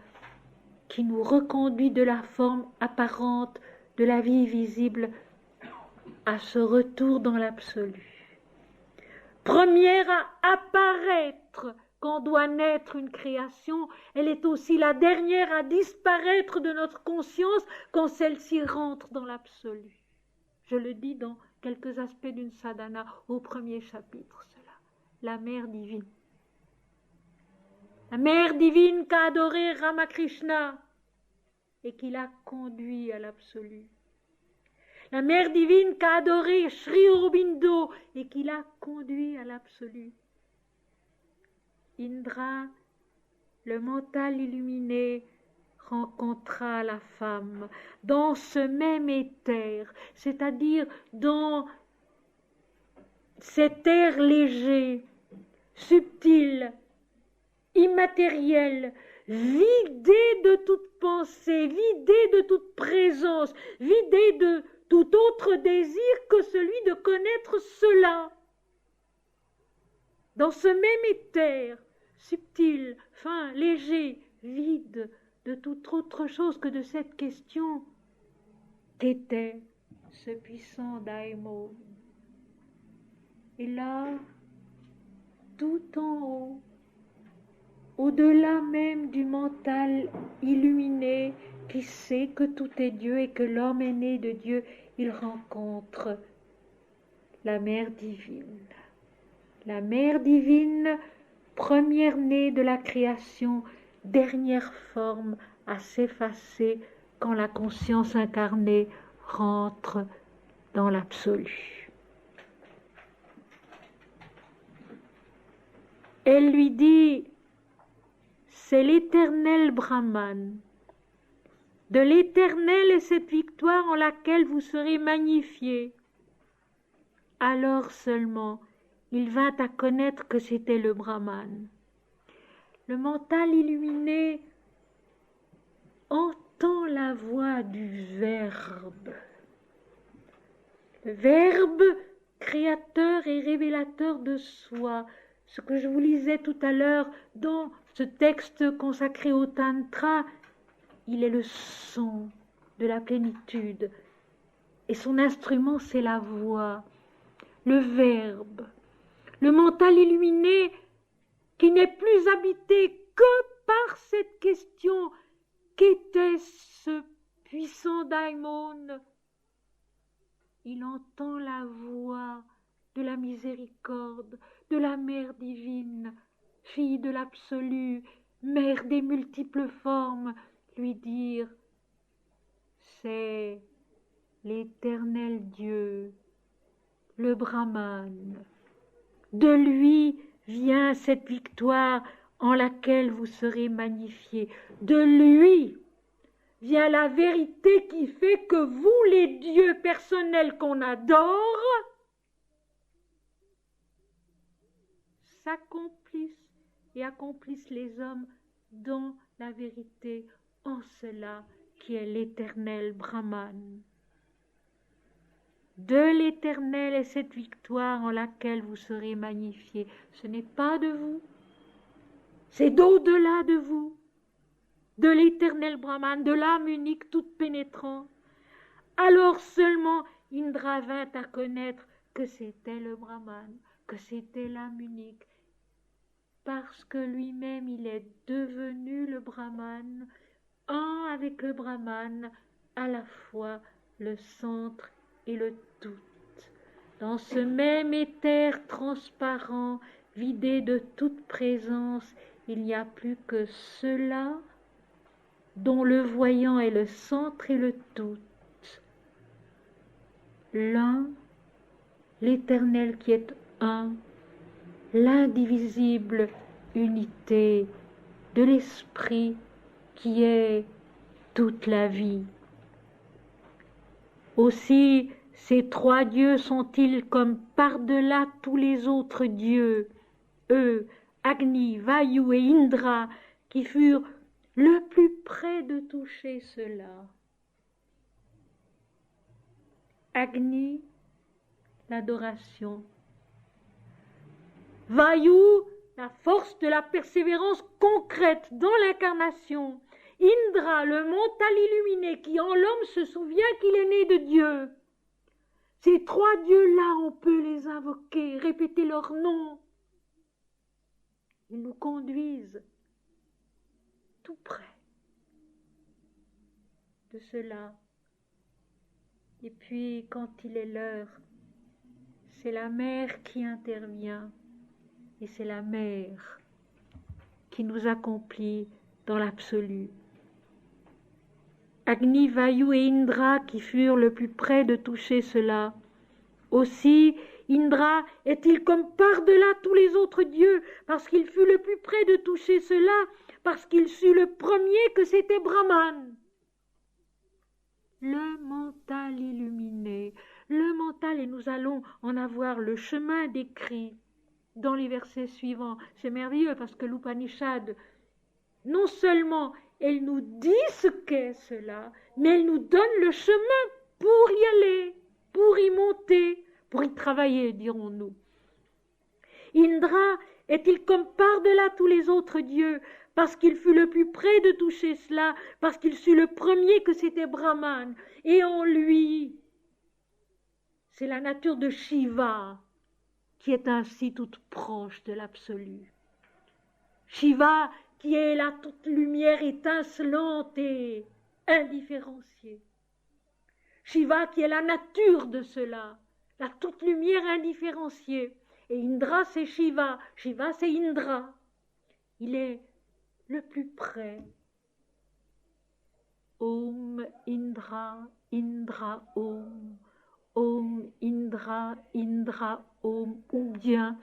qui nous reconduit de la forme apparente de la vie visible à ce retour dans l'absolu. Première à apparaître quand doit naître une création, elle est aussi la dernière à disparaître de notre conscience quand celle-ci rentre dans l'absolu. Je le dis dans quelques aspects d'une sadhana au premier chapitre, cela. La mère divine. La mère divine qu'a adoré Ramakrishna et qui l'a conduit à l'absolu. La mère divine qu'a adoré Sri Aurobindo et qui l'a conduit à l'absolu. Indra, le mental illuminé, rencontra la femme dans ce même éther, c'est-à-dire dans cet air léger, subtil, immatériel, vidé de toute pensée, vidé de toute présence, vidé de tout autre désir que celui de connaître cela. Dans ce même éther, subtil, fin, léger, vide de toute autre chose que de cette question, qu'était ce puissant daimon? Et là, tout en haut, au-delà même du mental illuminé qui sait que tout est Dieu et que l'homme est né de Dieu, il rencontre la Mère divine. La Mère divine, première-née de la création, dernière forme à s'effacer quand la conscience incarnée rentre dans l'absolu. Elle lui dit: c'est l'éternel Brahman. De l'éternel est cette victoire en laquelle vous serez magnifiés. Alors seulement, il vint à connaître que c'était le Brahman. Le mental illuminé entend la voix du Verbe. Le Verbe créateur et révélateur de soi. Ce que je vous lisais tout à l'heure dans ce texte consacré au Tantra, il est le son de la plénitude. Et son instrument, c'est la voix, le Verbe. le mental illuminé qui n'est plus habité que par cette question: qu'était ce puissant daimon? Il entend la voix de la miséricorde, de la mère divine, fille de l'absolu, mère des multiples formes, lui dire: c'est l'éternel Dieu, le Brahman. De lui vient cette victoire en laquelle vous serez magnifiés. De lui vient la vérité qui fait que vous, les dieux personnels qu'on adore, s'accomplissent et accomplissent les hommes dans la vérité, en cela qui est l'éternel Brahman. De l'éternel est cette victoire en laquelle vous serez magnifiés. Ce n'est pas de vous, c'est d'au-delà de vous, de l'éternel Brahman, de l'âme unique toute pénétrante. Alors seulement Indra vint à connaître que c'était le Brahman, que c'était l'âme unique, parce que lui-même il est devenu le Brahman, un avec le Brahman, à la fois le centre et le tout. Dans ce même éther transparent, vidé de toute présence, il n'y a plus que cela dont le voyant est le centre et le tout. L'un, l'éternel qui est un, l'indivisible unité de l'esprit qui est toute la vie. Aussi, ces trois dieux sont-ils comme par-delà tous les autres dieux, eux, Agni, Vayu et Indra, qui furent le plus près de toucher cela. Agni, l'adoration. Vayu, la force de la persévérance concrète dans l'incarnation. Indra, le mental illuminé qui en l'homme se souvient qu'il est né de Dieu. Ces trois dieux-là, on peut les invoquer, répéter leur nom. Ils nous conduisent tout près de cela. Et puis, quand il est l'heure, c'est la mère qui intervient. Et c'est la mère qui nous accomplit dans l'absolu. Agni, Vayu et Indra qui furent le plus près de toucher cela. Aussi, Indra est-il comme par-delà tous les autres dieux, parce qu'il fut le plus près de toucher cela, parce qu'il sut le premier que c'était Brahman. Le mental illuminé, le mental, et nous allons en avoir le chemin décrit dans les versets suivants. C'est merveilleux parce que l'Upanishad, non seulement elle nous dit ce qu'est cela, mais elle nous donne le chemin pour y aller, pour y monter, pour y travailler, dirons-nous. Indra est-il comme par-delà tous les autres dieux, parce qu'il fut le plus près de toucher cela, parce qu'il sut le premier que c'était Brahman, et en lui, c'est la nature de Shiva qui est ainsi toute proche de l'absolu. Shiva qui est la toute lumière étincelante et indifférenciée. Shiva qui est la nature de cela, la toute lumière indifférenciée. Et Indra c'est Shiva, Shiva c'est Indra. Il est le plus près. Om Indra, Indra Om. Om Indra, Indra Om, ou bien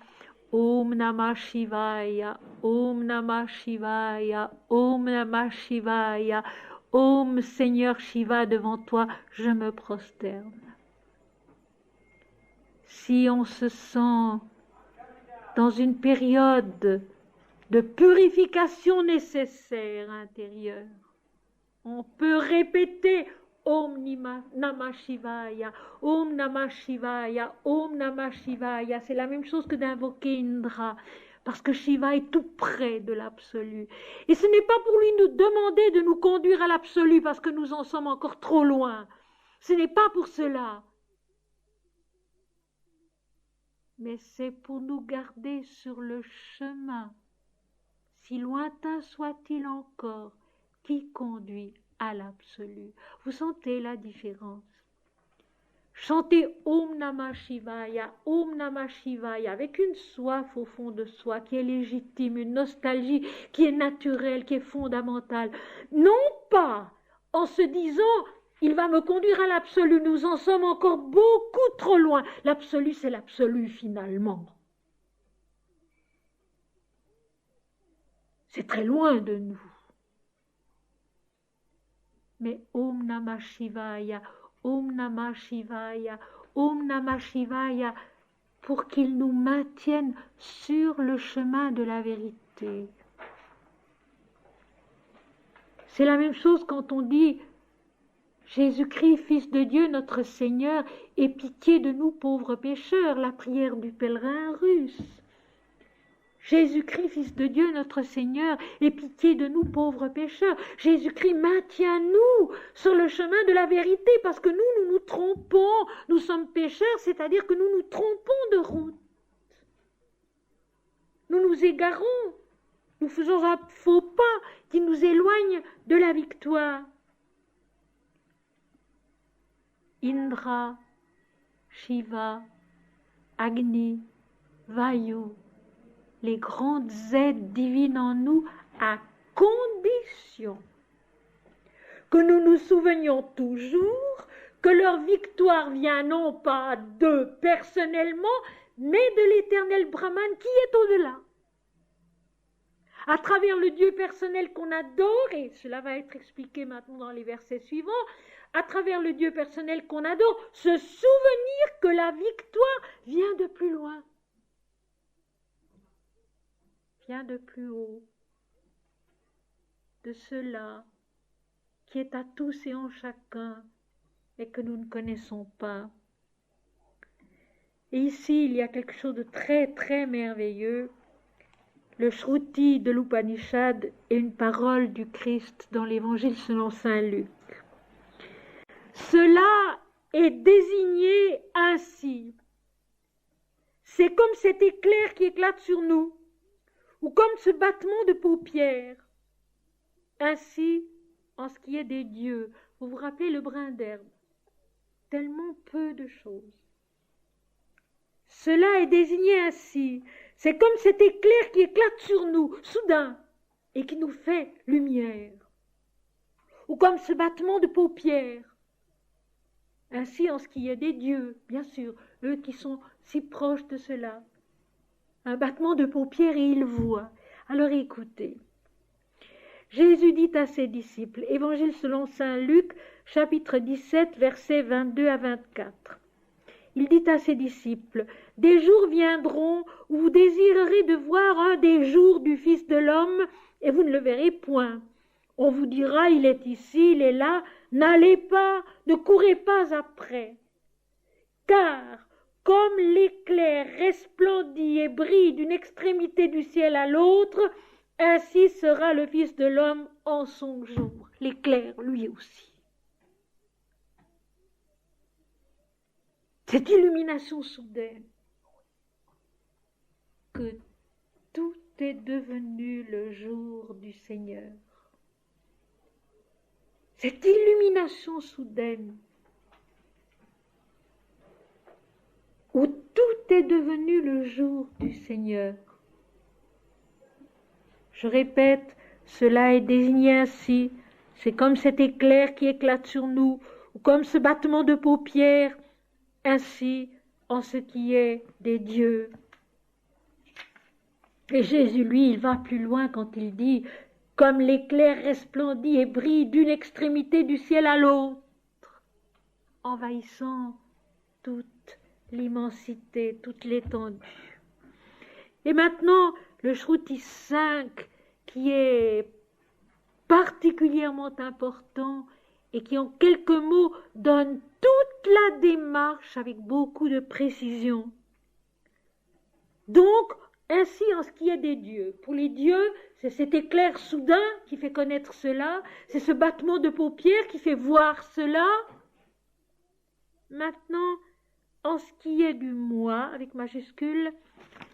Om Namah Shivaya, Om Namah Shivaya, Om Namah Shivaya, Om Seigneur Shiva, devant toi je me prosterne. Si on se sent dans une période de purification nécessaire intérieure, on peut répéter Om Namah Shivaya, Om Namah Shivaya, Om Namah Shivaya. C'est la même chose que d'invoquer Indra, parce que Shiva est tout près de l'absolu. Et ce n'est pas pour lui nous demander de nous conduire à l'absolu, parce que nous en sommes encore trop loin. Ce n'est pas pour cela. mais c'est pour nous garder sur le chemin, si lointain soit-il encore, qui conduit à l'absolu. Vous sentez la différence? Chantez Om Namah Shivaya, avec une soif au fond de soi qui est légitime, une nostalgie qui est naturelle, qui est fondamentale. Non pas en se disant, il va me conduire à l'absolu, nous en sommes encore beaucoup trop loin. L'absolu, c'est l'absolu finalement. C'est très loin de nous. Mais Om Namah Shivaya, Om Namah Shivaya, Om Namah Shivaya, pour qu'il nous maintienne sur le chemin de la vérité. C'est la même chose quand on dit Jésus-Christ, Fils de Dieu, notre Seigneur, aie pitié de nous pauvres pécheurs, la prière du pèlerin russe. Jésus-Christ, Fils de Dieu, notre Seigneur, aie pitié de nous pauvres pécheurs. Jésus-Christ, maintiens-nous sur le chemin de la vérité, parce que nous nous trompons, nous sommes pécheurs, c'est-à-dire que nous nous trompons de route. Nous nous égarons, nous faisons un faux pas qui nous éloigne de la victoire. Indra, Shiva, Agni, Vayu, les grandes aides divines en nous, à condition que nous nous souvenions toujours que leur victoire vient non pas d'eux personnellement, mais de l'éternel Brahman qui est au-delà. À travers le Dieu personnel qu'on adore, et cela va être expliqué maintenant dans les versets suivants, à travers le Dieu personnel qu'on adore, se souvenir que la victoire vient de plus loin, vient de plus haut, de cela qui est à tous et en chacun, et que nous ne connaissons pas. Et ici, il y a quelque chose de très, très merveilleux. Le Shruti de l'Upanishad est une parole du Christ dans l'Évangile selon saint Luc. Cela est désigné ainsi. C'est comme cet éclair qui éclate sur nous, ou comme ce battement de paupières. Ainsi, en ce qui est des dieux, vous vous rappelez le brin d'herbe, tellement peu de choses. Cela est désigné ainsi. C'est comme cet éclair qui éclate sur nous, soudain, et qui nous fait lumière. Ou comme ce battement de paupières. Ainsi, en ce qui est des dieux, bien sûr, eux qui sont si proches de cela. Un battement de paupières et ils voient. Alors écoutez. Jésus dit à ses disciples, Évangile selon saint Luc, chapitre 17, versets 22 à 24. Il dit à ses disciples, « Des jours viendront où vous désirerez de voir un des jours du Fils de l'homme, et vous ne le verrez point. On vous dira, il est ici, il est là, n'allez pas, ne courez pas après. Car, comme l'éclair resplendit et brille d'une extrémité du ciel à l'autre, ainsi sera le Fils de l'homme en son jour. » L'éclair, lui aussi. Cette illumination soudaine, que tout est devenu le jour du Seigneur. Cette illumination soudaine, où tout est devenu le jour du Seigneur. Je répète, cela est désigné ainsi, c'est comme cet éclair qui éclate sur nous, ou comme ce battement de paupières, ainsi en ce qui est des dieux. Et Jésus, lui, il va plus loin quand il dit « Comme l'éclair resplendit et brille d'une extrémité du ciel à l'autre, envahissant toute l'immensité, toute l'étendue. » Et maintenant, le Shruti 5, qui est particulièrement important et qui, en quelques mots, donne toute la démarche avec beaucoup de précision. Donc, ainsi en ce qui est des dieux. Pour les dieux, c'est cet éclair soudain qui fait connaître cela, c'est ce battement de paupières qui fait voir cela. Maintenant, en ce qui est du moi, avec majuscule,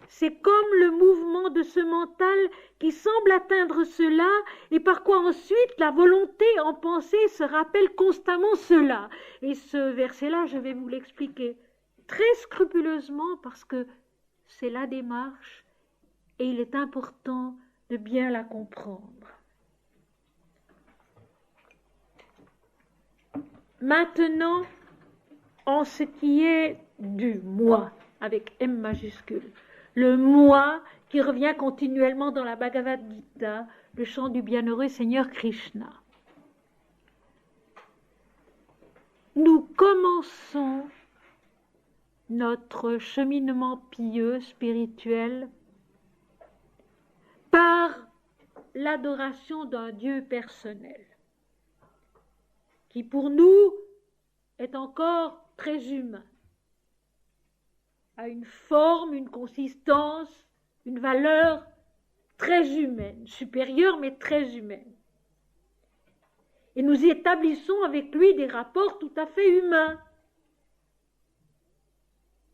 c'est comme le mouvement de ce mental qui semble atteindre cela et par quoi ensuite la volonté en pensée se rappelle constamment cela. Et ce verset-là, je vais vous l'expliquer très scrupuleusement parce que c'est la démarche et il est important de bien la comprendre. Maintenant, en ce qui est du moi, avec M majuscule, le moi qui revient continuellement dans la Bhagavad Gita, le chant du bienheureux Seigneur Krishna. Nous commençons notre cheminement pieux, spirituel, par l'adoration d'un Dieu personnel, qui pour nous est encore très humain, a une forme, une consistance, une valeur très humaine, supérieure mais très humaine. Et nous établissons avec lui des rapports tout à fait humains.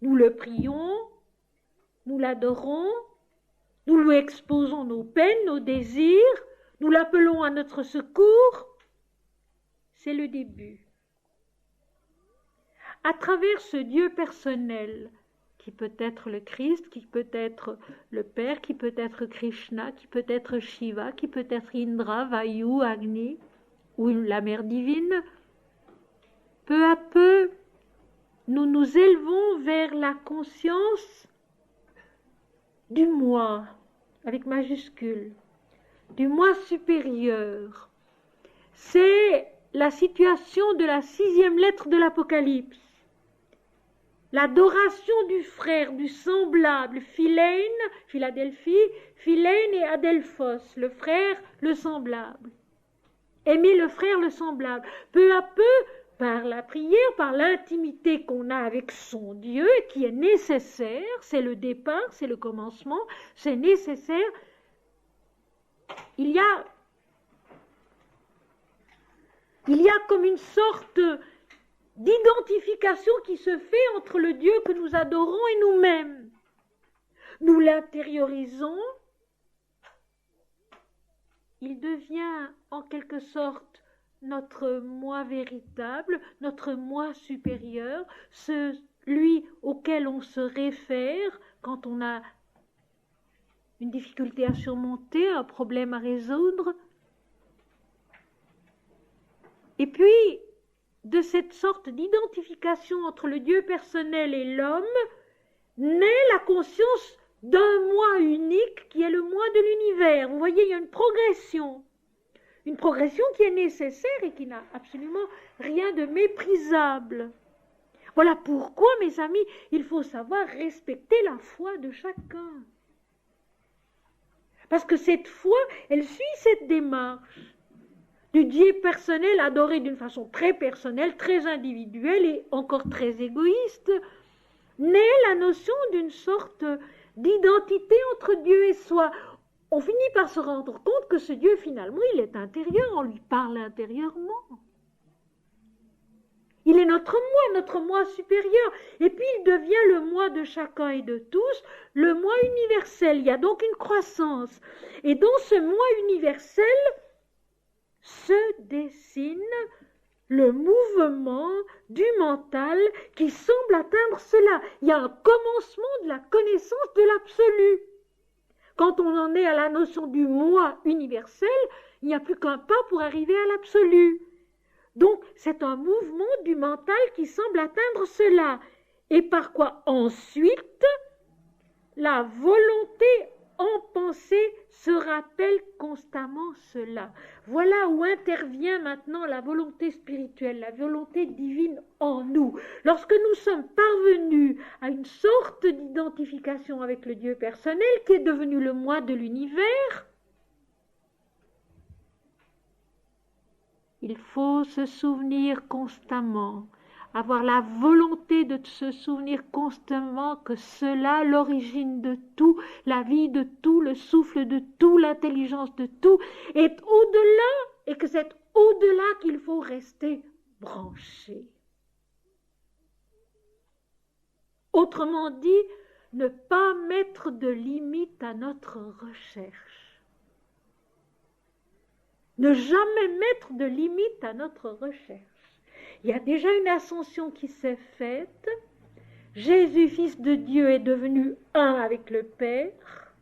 Nous le prions, nous l'adorons, nous lui exposons nos peines, nos désirs, nous l'appelons à notre secours. C'est le début. À travers ce Dieu personnel, qui peut être le Christ, qui peut être le Père, qui peut être Krishna, qui peut être Shiva, qui peut être Indra, Vayu, Agni, ou la Mère divine, peu à peu, nous nous élevons vers la conscience du moi, avec majuscule, du moi supérieur. C'est la situation de la 6e lettre de l'Apocalypse. L'adoration du frère, du semblable, Philein, Philadelphie, Philein et Adelphos, le frère, le semblable. Aimer le frère, le semblable. Peu à peu, par la prière, par l'intimité qu'on a avec son Dieu, qui est nécessaire, c'est le départ, c'est le commencement, c'est nécessaire. Il y a comme une sorte d'identification qui se fait entre le Dieu que nous adorons et nous-mêmes. Nous l'intériorisons, il devient en quelque sorte notre moi véritable, notre moi supérieur, celui auquel on se réfère quand on a une difficulté à surmonter, un problème à résoudre. Et puis, de cette sorte d'identification entre le Dieu personnel et l'homme, naît la conscience d'un moi unique qui est le moi de l'univers. Vous voyez, il y a une progression qui est nécessaire et qui n'a absolument rien de méprisable. Voilà pourquoi, mes amis, il faut savoir respecter la foi de chacun. Parce que cette foi, elle suit cette démarche du Dieu personnel adoré d'une façon très personnelle, très individuelle et encore très égoïste, naît la notion d'une sorte d'identité entre Dieu et soi. On finit par se rendre compte que ce Dieu, finalement, il est intérieur, on lui parle intérieurement. Il est notre moi supérieur. Et puis il devient le moi de chacun et de tous, le moi universel. Il y a donc une croissance. Et dans ce moi universel se dessine le mouvement du mental qui semble atteindre cela. Il y a un commencement de la connaissance de l'absolu. Quand on en est à la notion du moi universel, il n'y a plus qu'un pas pour arriver à l'absolu. Donc, c'est un mouvement du mental qui semble atteindre cela. Et par quoi ensuite, la volonté en pensée se rappelle constamment cela. Voilà où intervient maintenant la volonté spirituelle, la volonté divine en nous. Lorsque nous sommes parvenus à une sorte d'identification avec le Dieu personnel qui est devenu le moi de l'univers, il faut se souvenir constamment, avoir la volonté de se souvenir constamment que cela, l'origine de tout, la vie de tout, le souffle de tout, l'intelligence de tout, est au-delà et que c'est au-delà qu'il faut rester branché. Autrement dit, ne pas mettre de limite à notre recherche. Ne jamais mettre de limite à notre recherche. Il y a déjà une ascension qui s'est faite. Jésus, Fils de Dieu, est devenu un avec le Père.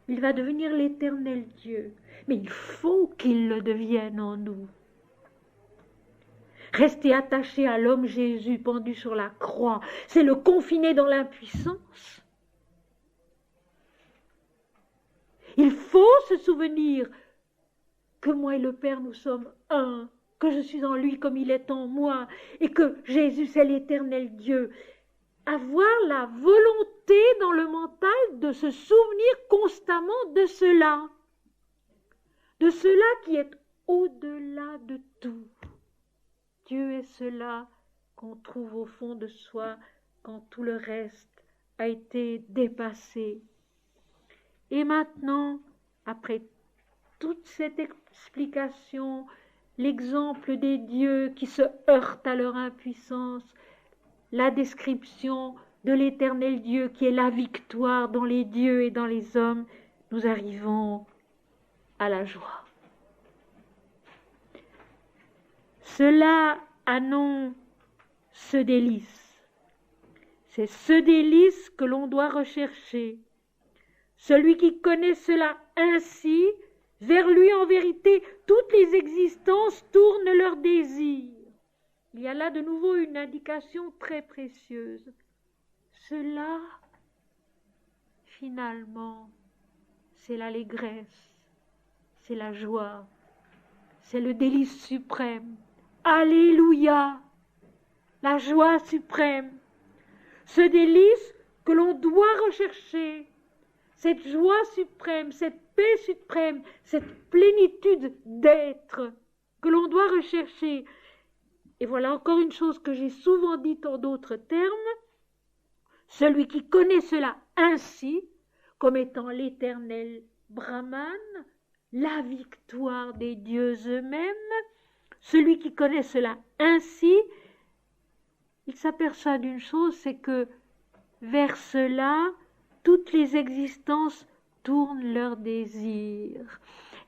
Il va devenir l'éternel Dieu. Mais il faut qu'il le devienne en nous. Rester attaché à l'homme Jésus pendu sur la croix, c'est le confiner dans l'impuissance. Il faut se souvenir que moi et le Père, nous sommes un, que je suis en lui comme il est en moi, et que Jésus, c'est l'éternel Dieu. Avoir la volonté dans le mental de se souvenir constamment de cela qui est au-delà de tout. Dieu est cela qu'on trouve au fond de soi quand tout le reste a été dépassé. Et maintenant, après toute cette explication, l'exemple des dieux qui se heurtent à leur impuissance, la description de l'éternel Dieu qui est la victoire dans les dieux et dans les hommes, nous arrivons à la joie. Cela annonce ce délice. C'est ce délice que l'on doit rechercher. Celui qui connaît cela ainsi, vers lui en vérité, toutes les existences tournent leurs désirs. Il y a là de nouveau une indication très précieuse. Cela, finalement, c'est l'allégresse, c'est la joie, c'est le délice suprême. Alléluia, la joie suprême, ce délice que l'on doit rechercher, cette joie suprême, cette paix suprême, cette plénitude d'être que l'on doit rechercher. Et voilà encore une chose que j'ai souvent dite en d'autres termes, celui qui connaît cela ainsi, comme étant l'éternel Brahman, la victoire des dieux eux-mêmes, celui qui connaît cela ainsi, il s'aperçoit d'une chose, c'est que vers cela, toutes les existences tournent leurs désirs.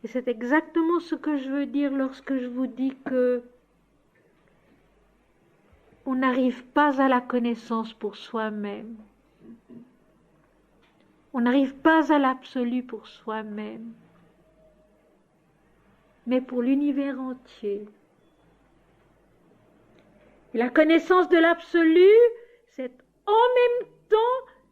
Et c'est exactement ce que je veux dire lorsque je vous dis que on n'arrive pas à la connaissance pour soi-même. On n'arrive pas à l'absolu pour soi-même, mais pour l'univers entier. Et la connaissance de l'absolu, c'est en même temps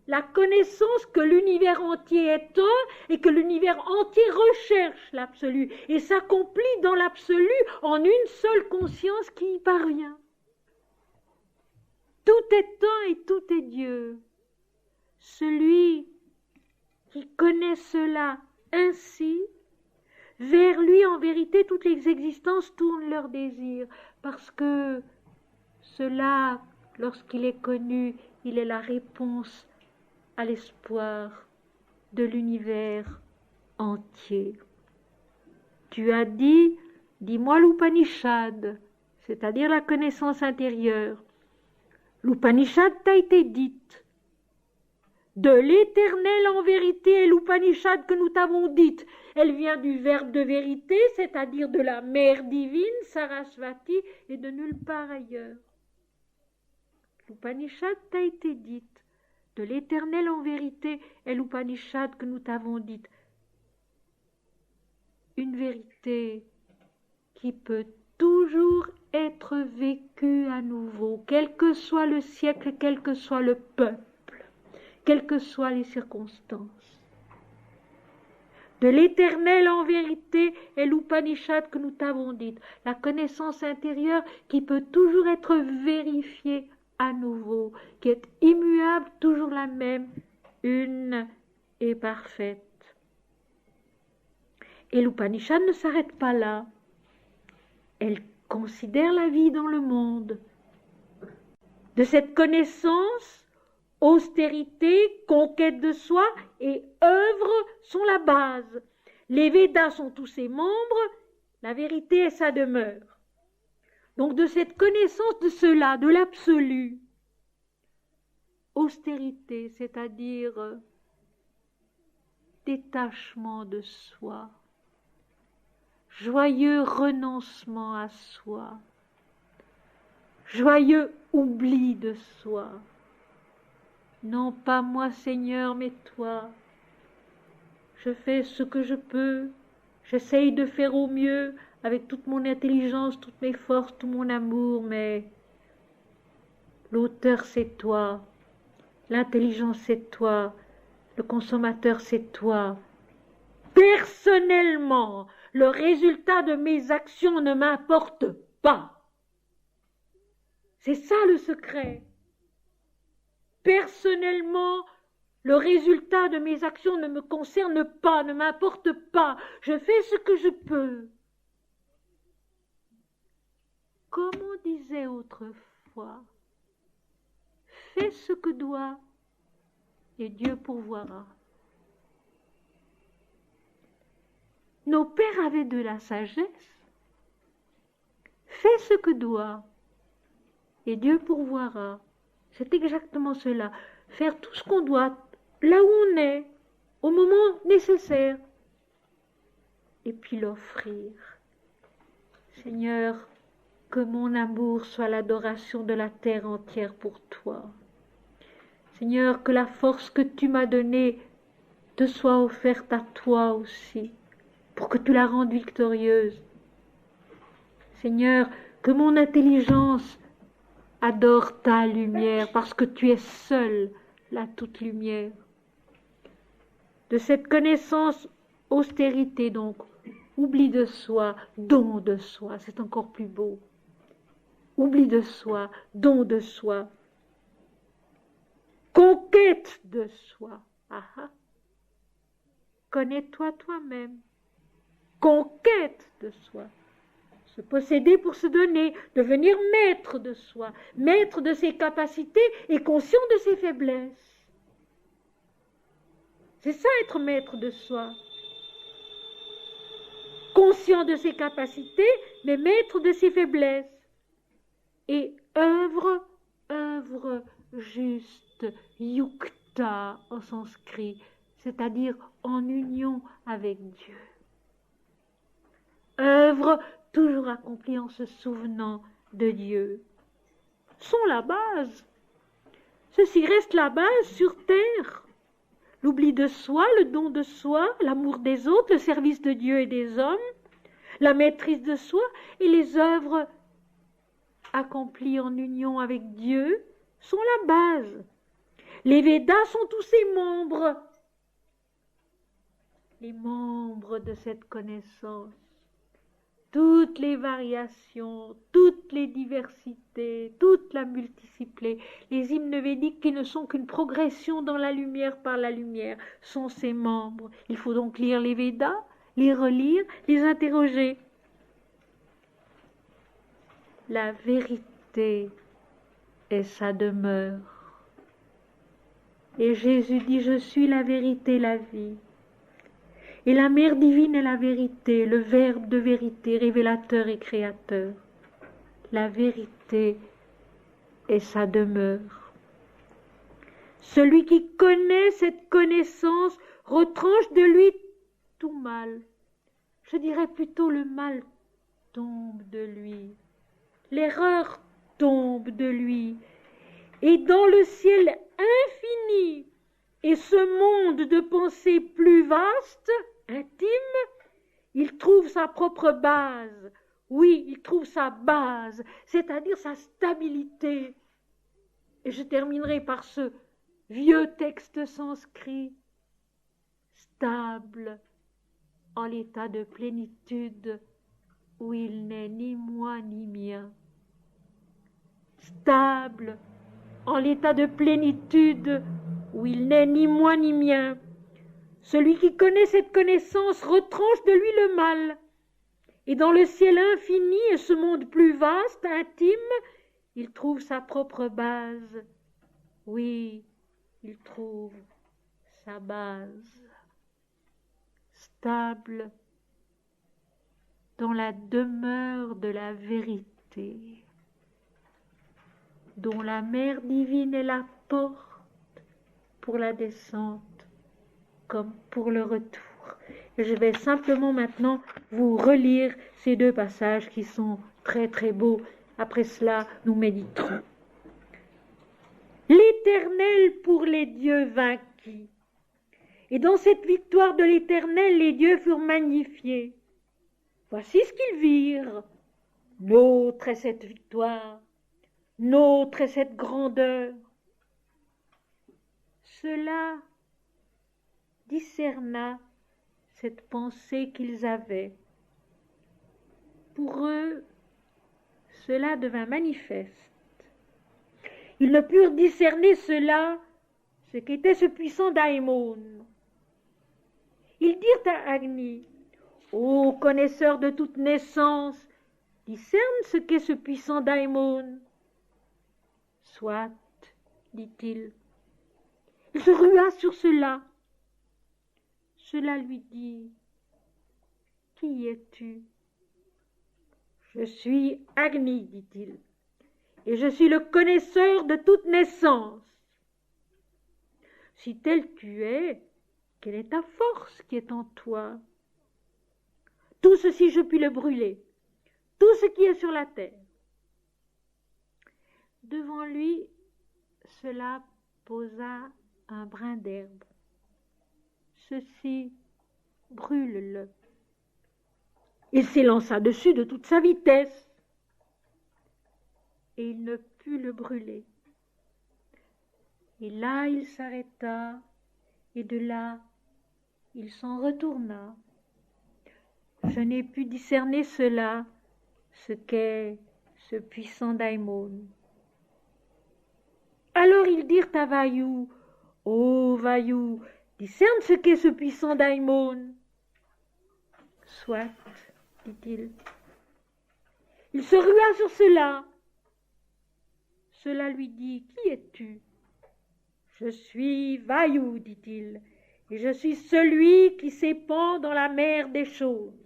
la connaissance que l'univers entier est un et que l'univers entier recherche l'absolu et s'accomplit dans l'absolu en une seule conscience qui y parvient. Tout est un et tout est Dieu. Celui qui connaît cela ainsi, vers lui en vérité toutes les existences tournent leurs désirs, parce que cela, lorsqu'il est connu, il est la réponse à l'espoir de l'univers entier. Tu as dit, dis-moi l'Upanishad, c'est-à-dire la connaissance intérieure. L'Upanishad t'a été dite. De l'éternel en vérité est l'Upanishad que nous t'avons dite. Elle vient du verbe de vérité, c'est-à-dire de la mère divine, Sarasvati, et de nulle part ailleurs. L'Upanishad t'a été dite. De l'éternel en vérité est l'Upanishad que nous t'avons dite. Une vérité qui peut toujours être vécue à nouveau, quel que soit le siècle, quel que soit le peuple, quelles que soient les circonstances. De l'éternel en vérité est l'Upanishad que nous t'avons dite, la connaissance intérieure qui peut toujours être vérifiée à nouveau, qui est immuable, toujours la même, une et parfaite. Et l'Upanishad ne s'arrête pas là. Elle considère la vie dans le monde. De cette connaissance, austérité, conquête de soi et œuvre sont la base. Les Védas sont tous ses membres, la vérité est sa demeure. Donc de cette connaissance de cela, de l'absolu, austérité, c'est-à-dire détachement de soi, joyeux renoncement à soi, joyeux oubli de soi. Non pas moi, Seigneur, mais toi. Je fais ce que je peux, j'essaye de faire au mieux avec toute mon intelligence, toutes mes forces, tout mon amour, mais l'auteur c'est toi, l'intelligence c'est toi, le consommateur c'est toi. Personnellement, le résultat de mes actions ne m'importe pas. C'est ça le secret. Personnellement, le résultat de mes actions ne me concerne pas, ne m'importe pas. Je fais ce que je peux. Comme on disait autrefois, fais ce que dois et Dieu pourvoira. Nos pères avaient de la sagesse. Fais ce que dois et Dieu pourvoira. C'est exactement cela. Faire tout ce qu'on doit, là où on est, au moment nécessaire. Et puis l'offrir. Seigneur, que mon amour soit l'adoration de la terre entière pour toi. Seigneur, que la force que tu m'as donnée te soit offerte à toi aussi, pour que tu la rendes victorieuse. Seigneur, que mon intelligence adore ta lumière, parce que tu es seul la toute lumière. De cette connaissance, austérité donc, oubli de soi, don de soi, c'est encore plus beau. Oubli de soi, don de soi, conquête de soi. Ah ah. Connais-toi toi-même. Conquête de soi. Se posséder pour se donner, devenir maître de soi, maître de ses capacités et conscient de ses faiblesses. C'est ça être maître de soi. Conscient de ses capacités, mais maître de ses faiblesses. Et œuvre juste, yukta en sanskrit, c'est-à-dire en union avec Dieu. Œuvre toujours accomplie en se souvenant de Dieu. Sont la base. Ceci reste la base sur terre. L'oubli de soi, le don de soi, l'amour des autres, le service de Dieu et des hommes, la maîtrise de soi et les œuvres accomplies en union avec Dieu sont la base. Les Védas sont tous ses membres, les membres de cette connaissance. Toutes les variations, toutes les diversités, toute la multiplicité, les hymnes védiques qui ne sont qu'une progression dans la lumière par la lumière sont ses membres. Il faut donc lire les Védas, les relire, les interroger. La vérité est sa demeure. Et Jésus dit, je suis la vérité, la vie. Et la mère divine est la vérité, le verbe de vérité, révélateur et créateur. La vérité est sa demeure. Celui qui connaît cette connaissance retranche de lui tout mal. Je dirais plutôt le mal tombe de lui. L'erreur tombe de lui. Et dans le ciel infini et ce monde de pensée plus vaste, intime, il trouve sa propre base. Oui, il trouve sa base, c'est-à-dire sa stabilité. Et je terminerai par ce vieux texte sanskrit, stable en l'état de plénitude où il n'est ni moi ni mien. Stable en l'état de plénitude où il n'est ni moi ni mien. Celui qui connaît cette connaissance retranche de lui le mal. Et dans le ciel infini et ce monde plus vaste, intime, il trouve sa propre base. Oui, il trouve sa base. Stable dans la demeure de la vérité, dont la mère divine est la porte pour la descente comme pour le retour. Et je vais simplement maintenant vous relire ces deux passages qui sont très très beaux. Après cela, nous méditerons. L'Éternel pour les dieux vaincus. Et dans cette victoire de l'Éternel, les dieux furent magnifiés. Voici ce qu'ils virent. Nôtre est cette victoire, nôtre est cette grandeur. Cela discerna cette pensée qu'ils avaient. Pour eux, cela devint manifeste. Ils ne purent discerner cela, ce qu'était ce puissant daimon. Ils dirent à Agni, « Ô connaisseur de toute naissance, discerne ce qu'est ce puissant daimon. » « Soit, dit-il. Il se rua sur cela. Cela lui dit, « Qui es-tu » ? « Je suis Agni, dit-il, et je suis le connaisseur de toute naissance. Si tel tu es, quelle est ta force qui est en toi ? Tout ceci je puis le brûler, tout ce qui est sur la terre. » Devant lui, cela posa un brin d'herbe. Ceci, brûle-le. Il s'élança dessus de toute sa vitesse, et il ne put le brûler. Et là il s'arrêta, et de là il s'en retourna. Je n'ai pu discerner cela, ce qu'est ce puissant daimon. Alors ils dirent à Vayu, « Ô Vayu, discerne ce qu'est ce puissant daimon. » « Soit, dit-il. Il se rua sur cela. Cela lui dit, « Qui es-tu » ? « Je suis Vayu, dit-il, et je suis celui qui s'épand dans la mer des choses.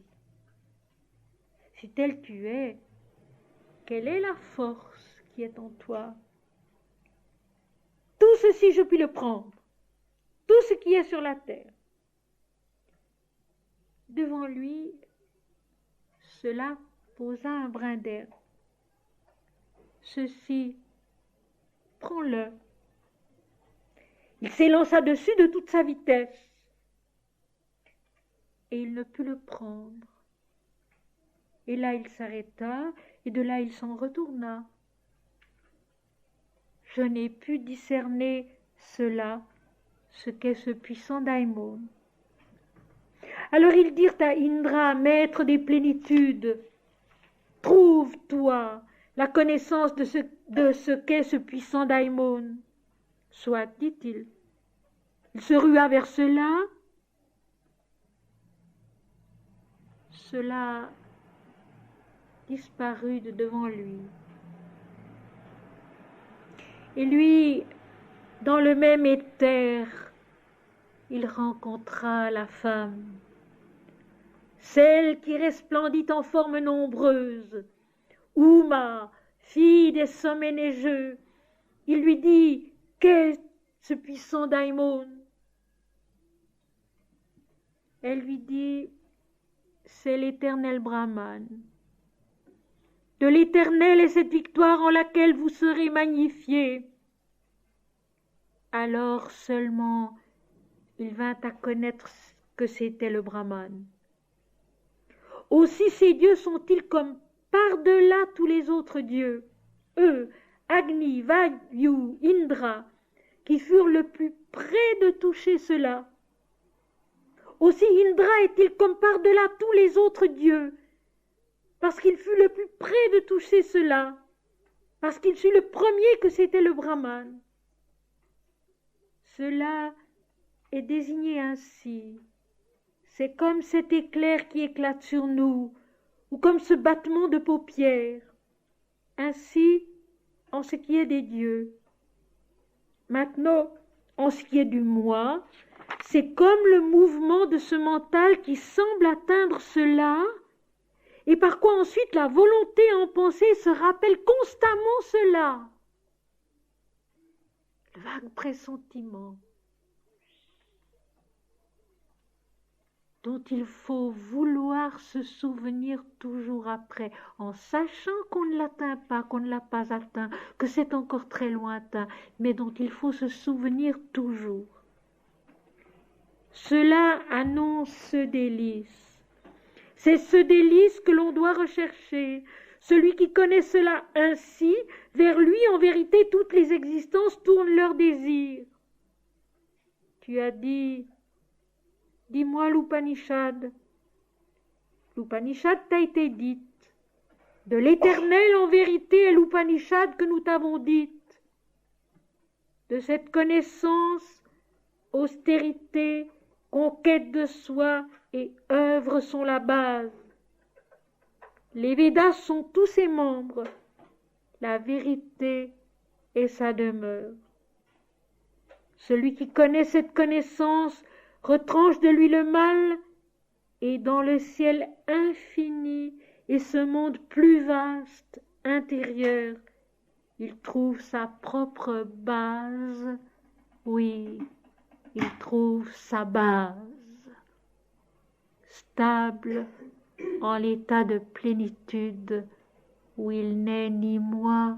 Si tel tu es, quelle est la force qui est en toi ? Tout ceci je puis le prendre, tout ce qui est sur la terre. » Devant lui, cela posa un brin d'herbe. Ceci, prends-le. Il s'élança dessus de toute sa vitesse, et il ne put le prendre. Et là il s'arrêta, et de là il s'en retourna. Je n'ai pu discerner cela, ce qu'est ce puissant daimon. Alors ils dirent à Indra, maître des plénitudes, « Trouve-toi la connaissance de ce qu'est ce puissant daimon. » Soit, dit-il. Il se rua vers cela. Cela disparut de devant lui. Et lui, dans le même éther, il rencontra la femme, celle qui resplendit en formes nombreuses, Uma, fille des sommets neigeux. Il lui dit, « Qu'est ce puissant daimon ?» Elle lui dit, « C'est l'éternel Brahman. De l'éternel est cette victoire en laquelle vous serez magnifiés. » Alors seulement il vint à connaître que c'était le Brahman. Aussi ces dieux sont-ils comme par-delà tous les autres dieux, eux, Agni, Vayu, Indra, qui furent le plus près de toucher cela. Aussi Indra est-il comme par-delà tous les autres dieux, parce qu'il fut le plus près de toucher cela, parce qu'il sut le premier que c'était le Brahman. Cela est désigné ainsi. C'est comme cet éclair qui éclate sur nous, ou comme ce battement de paupières. Ainsi, en ce qui est des dieux. Maintenant, en ce qui est du moi, c'est comme le mouvement de ce mental qui semble atteindre cela, et par quoi ensuite la volonté en pensée se rappelle constamment cela. Le vague pressentiment dont il faut vouloir se souvenir toujours après, en sachant qu'on ne l'atteint pas, qu'on ne l'a pas atteint, que c'est encore très lointain, mais dont il faut se souvenir toujours. Cela annonce ce délice. C'est ce délice que l'on doit rechercher. Celui qui connaît cela ainsi, vers lui, en vérité, toutes les existences tournent leurs désirs. Tu as dit, dis-moi l'Upanishad. L'Upanishad t'a été dite. De l'éternel, en vérité, est l'Upanishad que nous t'avons dite. De cette connaissance, austérité, conquête de soi et œuvre sont la base. Les Védas sont tous ses membres. La vérité est sa demeure. Celui qui connaît cette connaissance retranche de lui le mal, et dans le ciel infini et ce monde plus vaste, intérieur, il trouve sa propre base. Oui, il trouve sa base, stable en l'état de plénitude où il n'est ni moi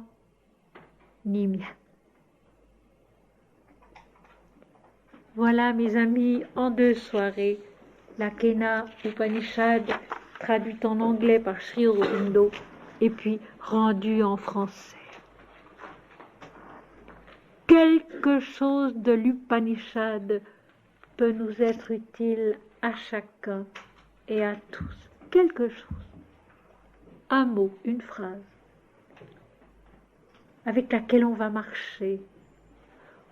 ni mien. Voilà, mes amis, en 2 soirées, la Kena Upanishad, traduite en anglais par Sri Aurobindo, et puis rendue en français. Quelque chose de l'Upanishad peut nous être utile à chacun et à tous. Quelque chose. Un mot, une phrase, avec laquelle on va marcher,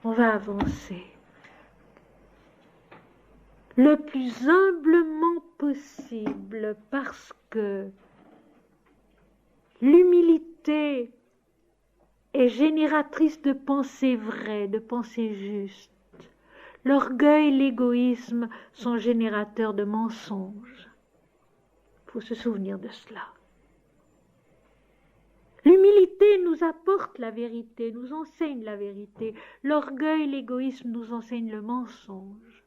on va avancer. Le plus humblement possible, parce que l'humilité est génératrice de pensées vraies, de pensées justes. L'orgueil, l'égoïsme sont générateurs de mensonges. Il faut se souvenir de cela. L'humilité nous apporte la vérité, nous enseigne la vérité. L'orgueil, l'égoïsme nous enseigne le mensonge.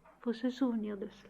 Il faut se souvenir de cela.